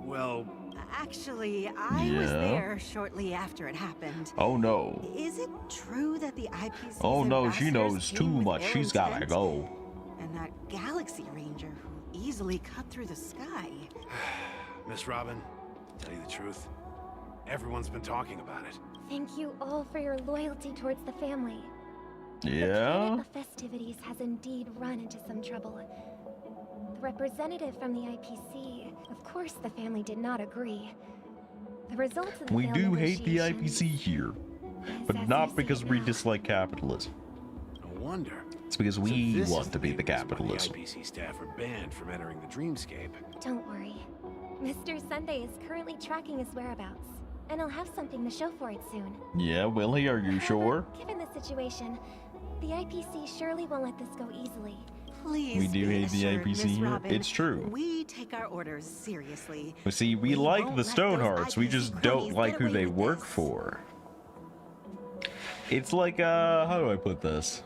Well, actually, I was Yeah? there shortly after it happened. Oh no. Is it true that the IPC's Oh no, she ambassadors knows came too with much. ill She's gotta intent? go. And that Galaxy Ranger who easily cut through the sky. Miss Robin, to tell you the truth, everyone's been talking about it. Thank you all for your loyalty towards the family. The Yeah? planet of festivities has indeed run into some trouble. The representative from the IPC, of course the family did not agree. The results of the We failed do hate the negotiations IPC here, is but as not you see because it we now. dislike capitalism. No wonder. It's because So we this want is to be the main reason why capitalism. The IPC staff are banned from entering the dreamscape. Don't worry. Mr. Sunday is currently tracking his whereabouts, and he'll have something to show for it soon. Yeah, Willie, are you However, sure? Given the situation, the IPC surely won't let this go easily. Please We do be hate the assured, IPC Miss here. Robin, It's true. We take our orders seriously. But see, we We like won't the let Stonehearts, those we IPC just don't cronies like get who away they with work this. for. It's like, how do I put this?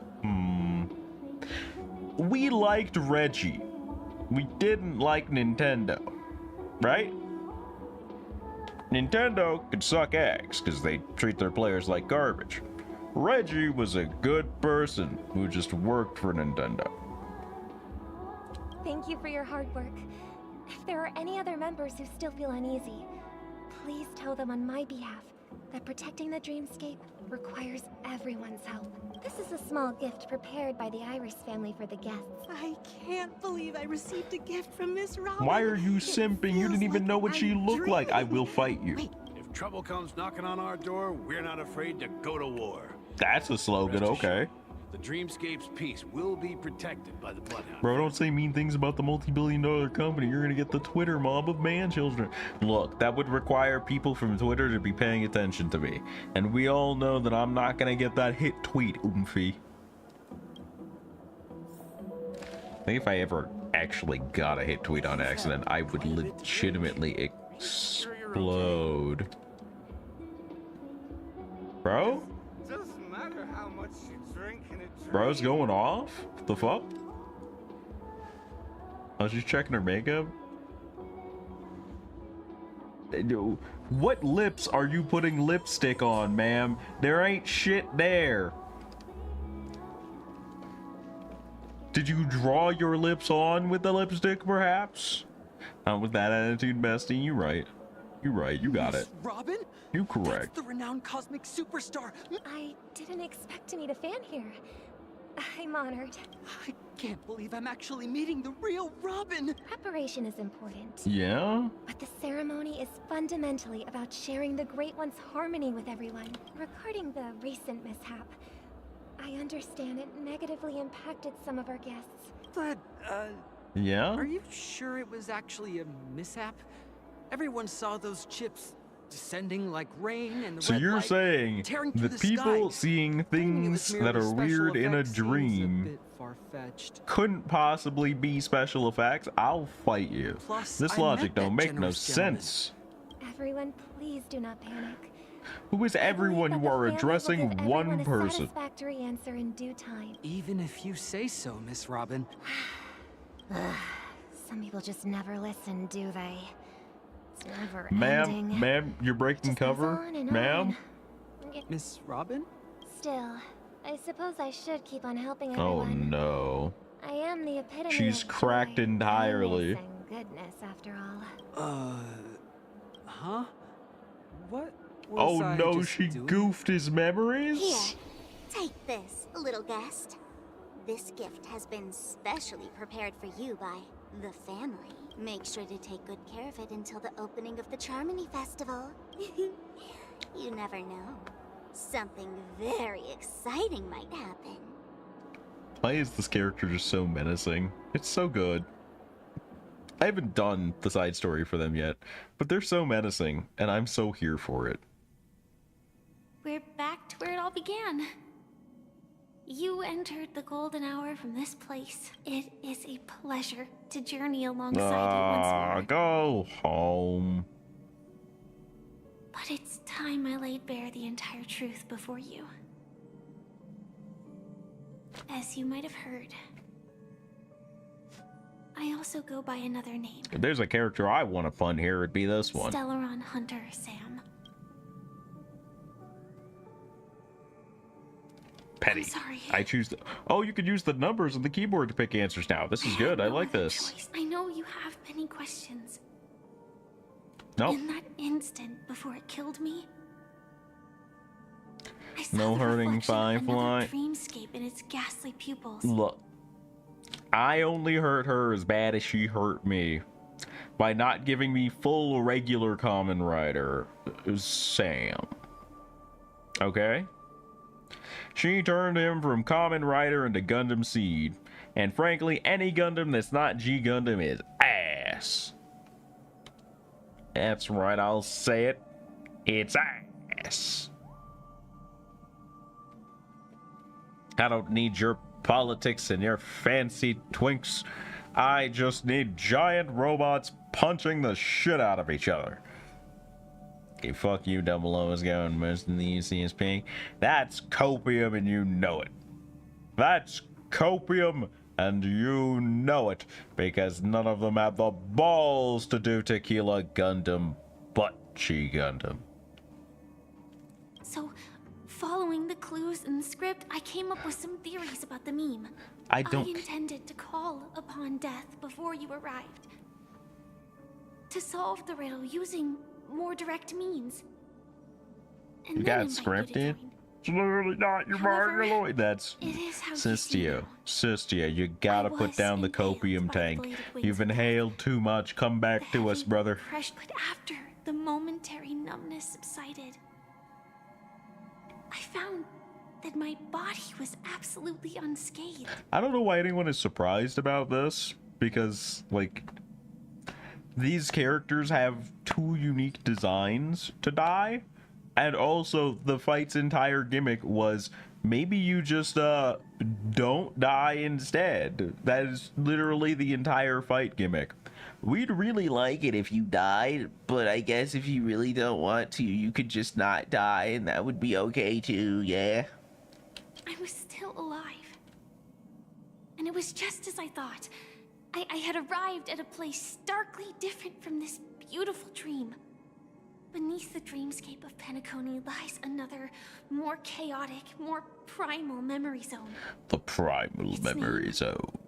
We liked Reggie. We didn't like Nintendo. Right? Nintendo could suck eggs because they treat their players like garbage. Reggie was a good person who just worked for Nintendo. Thank you for your hard work. If there are any other members who still feel uneasy, please tell them on my behalf that protecting the dreamscape requires everyone's help. This is a small gift prepared by the Iris family for the guests. I can't believe I received a gift from Miss Robin. Why are you It simping? You feels didn't even like know what she I'm looked like. I dreaming. will fight you. Wait, If trouble comes knocking on our door, we're not afraid to go to war. That's a slogan, Rest okay. assured, the dreamscape's peace will be protected by the Bloodhound. Bro, don't say mean things about the multi-billion-dollar company. You're gonna get the Twitter mob of man children. Look, that would require people from Twitter to be paying attention to me. And we all know that I'm not gonna get that hit tweet, Oomphy. I think if I ever actually got a hit tweet on accident, I would legitimately explode. Bro? Doesn't matter how much you drink in a dream. Bro's going off? What the fuck? I was just checking her makeup. What lips are you putting lipstick on, ma'am? There ain't shit there. Did you draw your lips on with the lipstick, perhaps? Not with that attitude, bestie. You right. You right. You got it. Robin? You That's correct. the renowned cosmic superstar. I didn't expect to meet a fan here. I'm honored. can't believe I'm actually meeting the real Robin! Preparation is important. Yeah? But the ceremony is fundamentally about sharing the Great One's harmony with everyone. Regarding the recent mishap, I understand it negatively impacted some of our guests. But, Yeah? are you sure it was actually a mishap? Everyone saw those chips descending like rain, and the So red you're light saying tearing the through people sky. seeing Claiming it was things merely that are special weird in a effects seems dream bit far-fetched. couldn't possibly be special effects? I'll fight you. Plus, This I logic met that don't make no generous gentleman. sense. Everyone, please do not panic. Who is I believe everyone? that You the are family will addressing give one everyone a person. satisfactory answer in due time. Even if you say so, Miss Robin. Some people just never listen, do they? It's never Ma'am, ending. ma'am, you're breaking Just goes cover? on and Ma'am? on. Miss Robin? Still, I suppose I should keep on helping Oh everyone. no. I am the epitome She's of cracked joy, entirely. kindness, and goodness, after all. Huh? What was Oh I no, just she doing? goofed his memories? Here, take this, little guest. This gift has been specially prepared for you by the family. Make sure to take good care of it until the opening of the Charmony Festival. You never know. Something very exciting might happen. Why is this character just so menacing? It's so good. I haven't done the side story for them yet, but they're so menacing, and I'm so here for it. We're back to where it all began. You entered the golden hour from this place. It is a pleasure to journey alongside you once more. Go home. But it's time I laid bare the entire truth before you. As you might have heard, I also go by another name. If there's a character I want to fun here, it'd be this one. Stellaron Hunter Sam. Petty. I'm sorry. I choose the... Oh, you could use the numbers on the keyboard to pick answers now. This is good. I like this. I know you have many questions. Nope. In that instant before it killed me, I saw No the hurting reflection of another Firefly. dreamscape in its ghastly pupils. Look, I only hurt her as bad as she hurt me by not giving me full regular Kamen Rider Sam. Okay? She turned him from Kamen Rider into Gundam Seed. And frankly, any Gundam that's not G Gundam is ass. That's right, I'll say it. It's ass. I don't need your politics and your fancy twinks. I just need giant robots punching the shit out of each other. Okay, fuck you, Double O is going most in the UCSP. That's copium and you know it. That's copium and you know it, because none of them have the balls to do Tequila Gundam but Chi Gundam. So, following the clues in the script, I came up with some theories about the meme. I I intended to call upon death before you arrived. To solve the riddle using more direct means. And You then got invite you to scripted? join. It's literally not your However, Margaloid. That's it is how you see Sistia. Sistia, you gotta put was down the impaled copium by the tank. bladed wings You've of death. inhaled too much. Come back to us, brother. Fresh, but after the momentary numbness subsided, I found that my body was absolutely unscathed. I don't know why anyone is surprised about this, because, like, these characters have two unique designs to die, and also the fight's entire gimmick was maybe you just don't die instead. That is literally the entire fight gimmick. We'd really like it if you died, but I guess if you really don't want to, you could just not die, and that would be okay too, yeah? I was still alive. And it was just as I thought. I had arrived at a place starkly different from this beautiful dream. Beneath the dreamscape of Penacony lies another, more chaotic, more primal memory zone. The primal memory zone.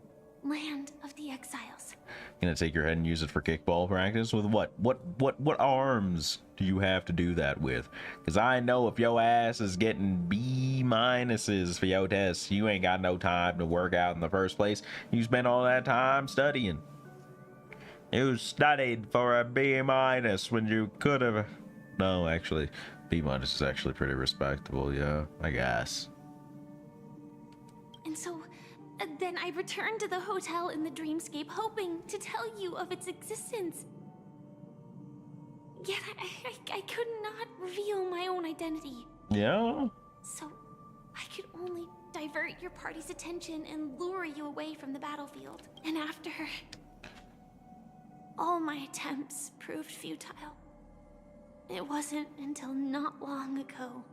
Land of the Exiles. Gonna take your head and use it for kickball practice? With what? What arms do you have to do that with? Because I know if your ass is getting B- minuses for your tests. You ain't got no time to work out in the first place. You spent all that time studying. You studied for a B minus when you could have. No, actually, B minus is actually pretty respectable. Yeah, I guess. And so, then I returned to the hotel in the dreamscape, hoping to tell you of its existence. Yet I could not reveal my own identity. Yeah? So, I could only divert your party's attention and lure you away from the battlefield. And after, all my attempts proved futile. It wasn't until not long ago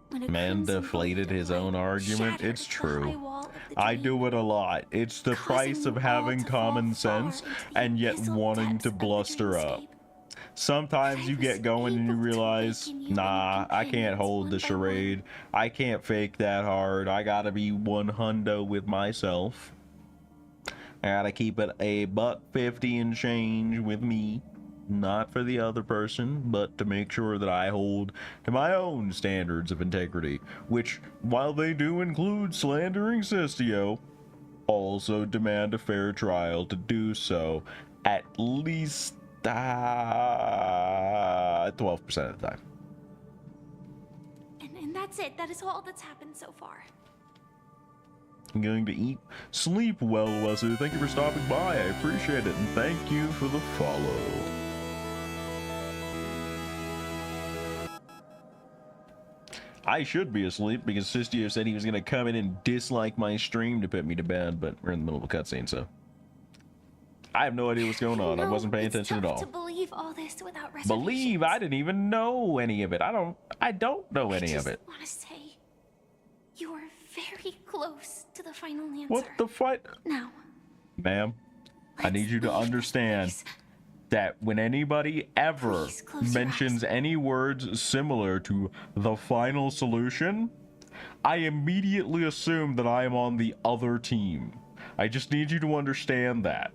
when a Man crimson deflated his own argument. It's true. I dream, do it a lot. It's the price of having common sense and yet wanting to bluster up. Sometimes you get going and you realize, nah, I can't hold the charade. I can't fake that hard. I gotta be 100 with myself. I gotta keep it a $1.50 and change with me. Not for the other person, but to make sure that I hold to my own standards of integrity, which, while they do include slandering Sistio, also demand a fair trial to do so at least 12% of the time. And that's it. That is all that's happened so far. I'm going to eat. Sleep well, Wesley. Thank you for stopping by. I appreciate it, and thank you for the follow. I should be asleep because Sistio said he was going to come in and dislike my stream to put me to bed, but we're in the middle of a cutscene, so I have no idea what's going on. I wasn't paying attention at all. To believe all this without reservations. Believe? I didn't even know any of it. I don't know any of it. I want to say you are very close to the final answer. What the fight? Now, ma'am, I need you to understand that when anybody ever mentions any words similar to the final solution, I immediately assume that I am on the other team. I just need you to understand that.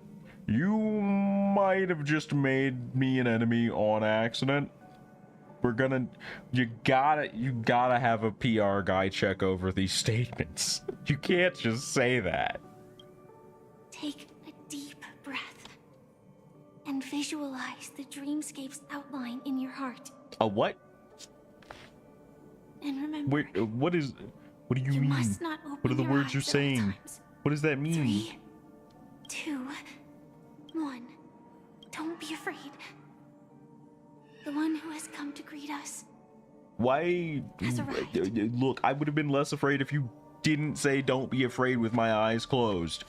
You might have just made me an enemy on accident. You gotta have a PR guy check over these statements. You can't just say that. take a deep breath and visualize the dreamscape's outline in your heart. A what? And remember, Wait, what do you mean? Must not open What are the your words eyes you're at all saying? times. What does that mean? 3, 2, 1. Don't be afraid. The one who has come to greet us. Why? Has arrived. Look, I would have been less afraid if you didn't say don't be afraid with my eyes closed.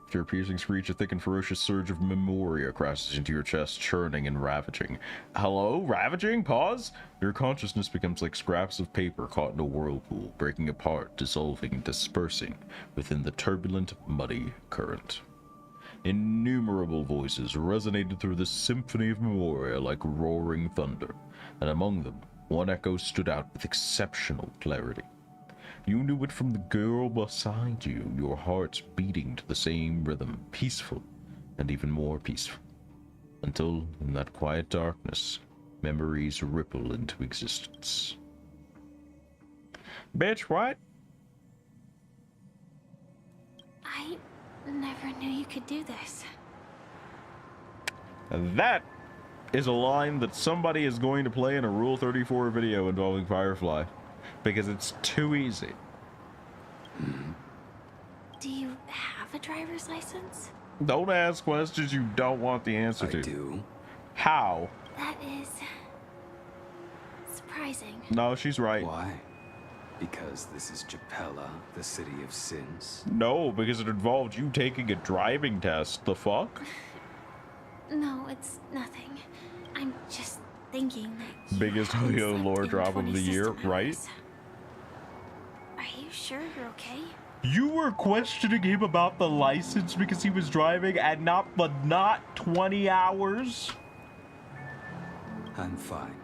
After a piercing screech, a thick and ferocious surge of memoria crashes into your chest, churning and ravaging. Hello? Ravaging? Pause? Your consciousness becomes like scraps of paper caught in a whirlpool, breaking apart, dissolving, dispersing within the turbulent, muddy current. Innumerable voices resonated through the symphony of memoria like roaring thunder, and among them, one echo stood out with exceptional clarity. You knew it from the girl beside you, your hearts beating to the same rhythm, peaceful and even more peaceful, until in that quiet darkness, memories ripple into existence. Bitch, what? I never knew you could do this. That is a line that somebody is going to play in a Rule 34 video involving Firefly, because it's too easy. Do you have a driver's license? Don't ask questions you don't want the answer to. I do. How? That is surprising. No, she's right. Why? Because this is Japella, the city of sins? No, because it involved you taking a driving test. The fuck? No, it's nothing. I'm just thinking that you Biggest haven't Yo slept lore in drop of 20 the year, system right? hours. Are you sure you're okay? You were questioning him about the license because he was driving and not 20 hours? I'm fine.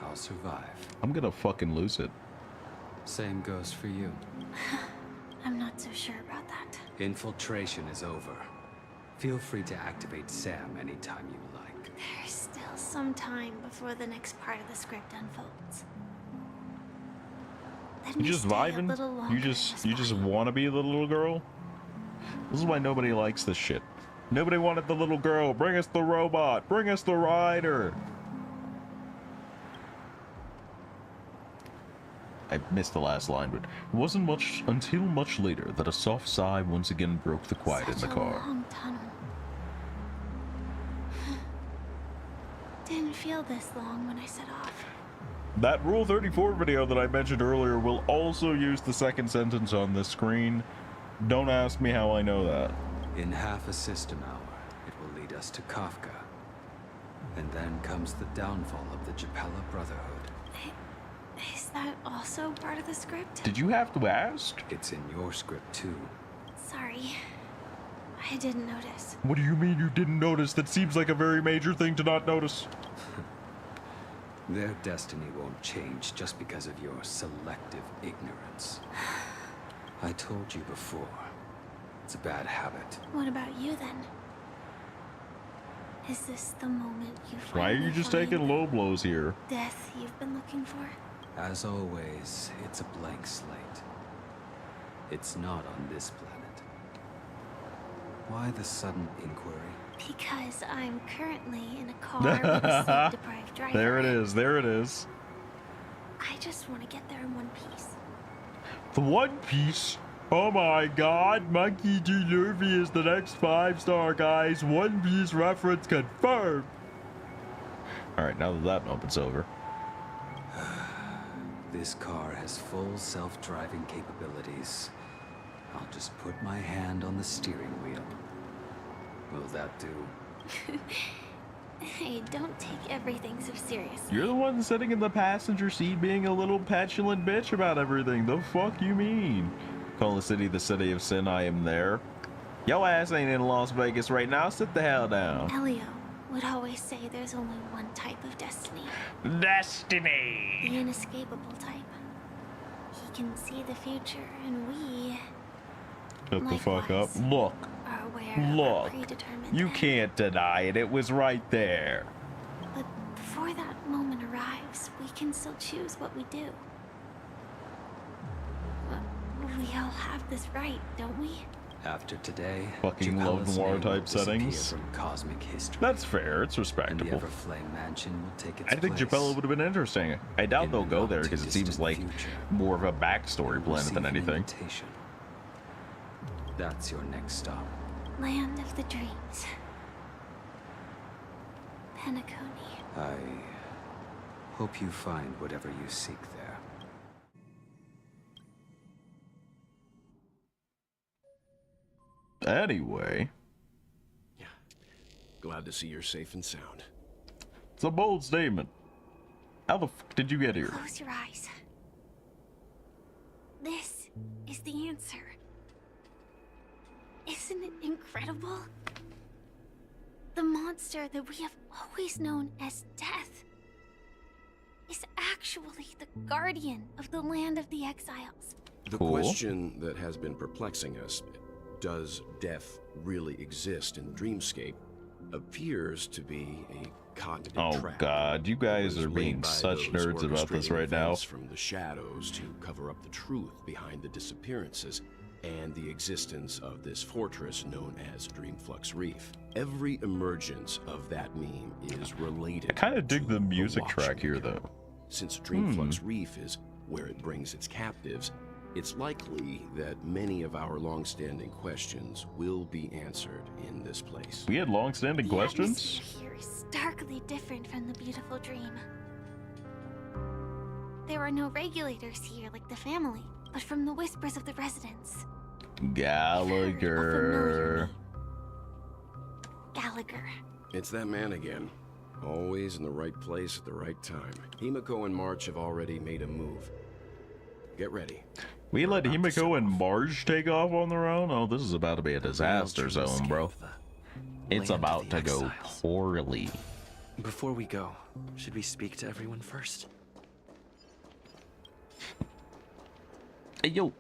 I'll survive. I'm gonna fucking lose it. Same goes for you. I'm not so sure about that. Infiltration is over. Feel free to activate Sam anytime you like. There's still some time before the next part of the script unfolds. Let You me just stay a vibing? little longer You in just this want to be the little girl? This is why nobody likes this shit. Nobody wanted the little girl. Bring us the robot. Bring us the rider. I missed the last line, but it wasn't much until much later that a soft sigh once again broke the quiet in the car. Long tunnel. Didn't feel this long when I set off. That Rule 34 video that I mentioned earlier will also use the second sentence on this screen. Don't ask me how I know that. In half a system hour, it will lead us to Kafka. And then comes the downfall of the Japella Brotherhood. Is that also part of the script? Did you have to ask? It's in your script too. Sorry. I didn't notice. What do you mean you didn't notice? That seems like a very major thing to not notice. Their destiny won't change just because of your selective ignorance. I told you before. It's a bad habit. What about you then? Is this the moment you finally Why are you just find taking low blows here? death you've been looking for? As always, it's a blank slate. It's not on this planet. Why the sudden inquiry? Because I'm currently in a car with a sleep-deprived driver. There it is. There it is. I just want to get there in one piece. The One Piece. Oh my god, Monkey D. Luffy is the next 5-star, guys. One Piece reference confirmed. Alright, now that that moment's over. This car has full self-driving capabilities. I'll just put my hand on the steering wheel. Will that do? Hey, don't take everything so seriously. You're the one sitting in the passenger seat being a little petulant bitch about everything. The fuck you mean? Call the city of sin, I am there. Yo ass ain't in Las Vegas right now. Sit the hell down. Elio would always say there's only one type of destiny. Destiny! The inescapable type. He can see the future, and we... Shut the fuck up. likewise, Look. are aware of our Look. predetermined You end. can't deny it. It was right there. But before that moment arrives, we can still choose what we do. We all have this right, don't we? After today, Fucking Japella's love noir name will type disappear settings. From cosmic history. That's fair. It's And the respectable. Everflame Mansion will take its I think place. Japella would have been interesting. I doubt In they'll the go there because it not-too-distant seems like future, more of a backstory you'll planet than receive an anything. invitation. That's your next stop. Land of the Dreams. Penacony. I hope you find whatever you seek there. Anyway, Glad to see you're safe and sound. it's a bold statement. How the fuck did you get here? Close your eyes. This is the answer. Isn't it incredible? The monster that we have always known as Death is actually the guardian of the land of the exiles. The question that has been perplexing us, does death really exist in Dreamscape, appears to be a cognitive Oh trap. god, you guys It was are being laid by such those nerds about this orchestrating right now. events from the shadows to cover up the truth behind the disappearances and the existence of this fortress known as Dreamflux Reef. Every emergence of that meme is related. I kind of dig to the music Watcher track here, account. though. Since Dreamflux Reef is where it brings its captives, it's likely that many of our long-standing questions will be answered in this place. We had long-standing The questions? atmosphere here is starkly different from the beautiful dream. There are no regulators here like the family, but from the whispers of the residents. Gallagher. Gallagher. It's that man again. Always in the right place at the right time. Himiko and March have already made a move. Get ready. We let Himiko and Marge take off on their own? Oh, this is about to be a disaster zone, bro. It's about to go poorly. Before we go, should we speak to everyone first? Hey, yo.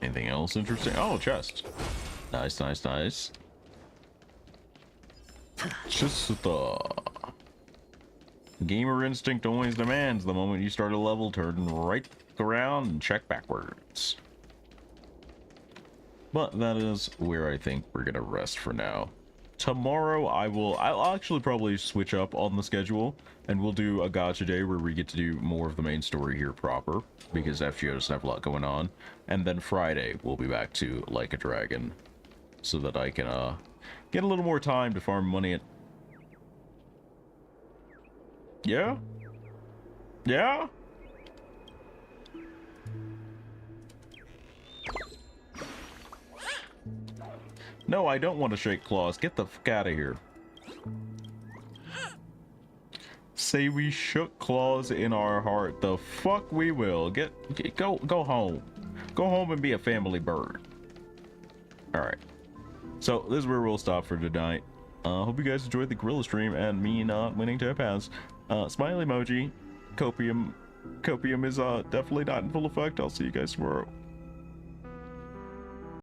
Anything else interesting? Oh, chest. Nice, nice, nice. Just the gamer instinct always demands the moment you start a level, turn right around and check backwards. But that is where I think we're gonna rest for now. Tomorrow I'll actually probably switch up on the schedule, and we'll do a gacha day where we get to do more of the main story here proper, because FGO doesn't have a lot going on. And then Friday we'll be back to Like a Dragon, so that I can get a little more time to farm money at... Yeah? Yeah? No, I don't want to shake claws. Get the fuck out of here. Say we shook claws in our heart. The fuck we will. Go home. Go home and be a family bird. Alright. So, this is where we'll stop for tonight. Hope you guys enjoyed the gorilla stream and me not winning topaz. Smiley emoji. Copium is definitely not in full effect. I'll see you guys tomorrow.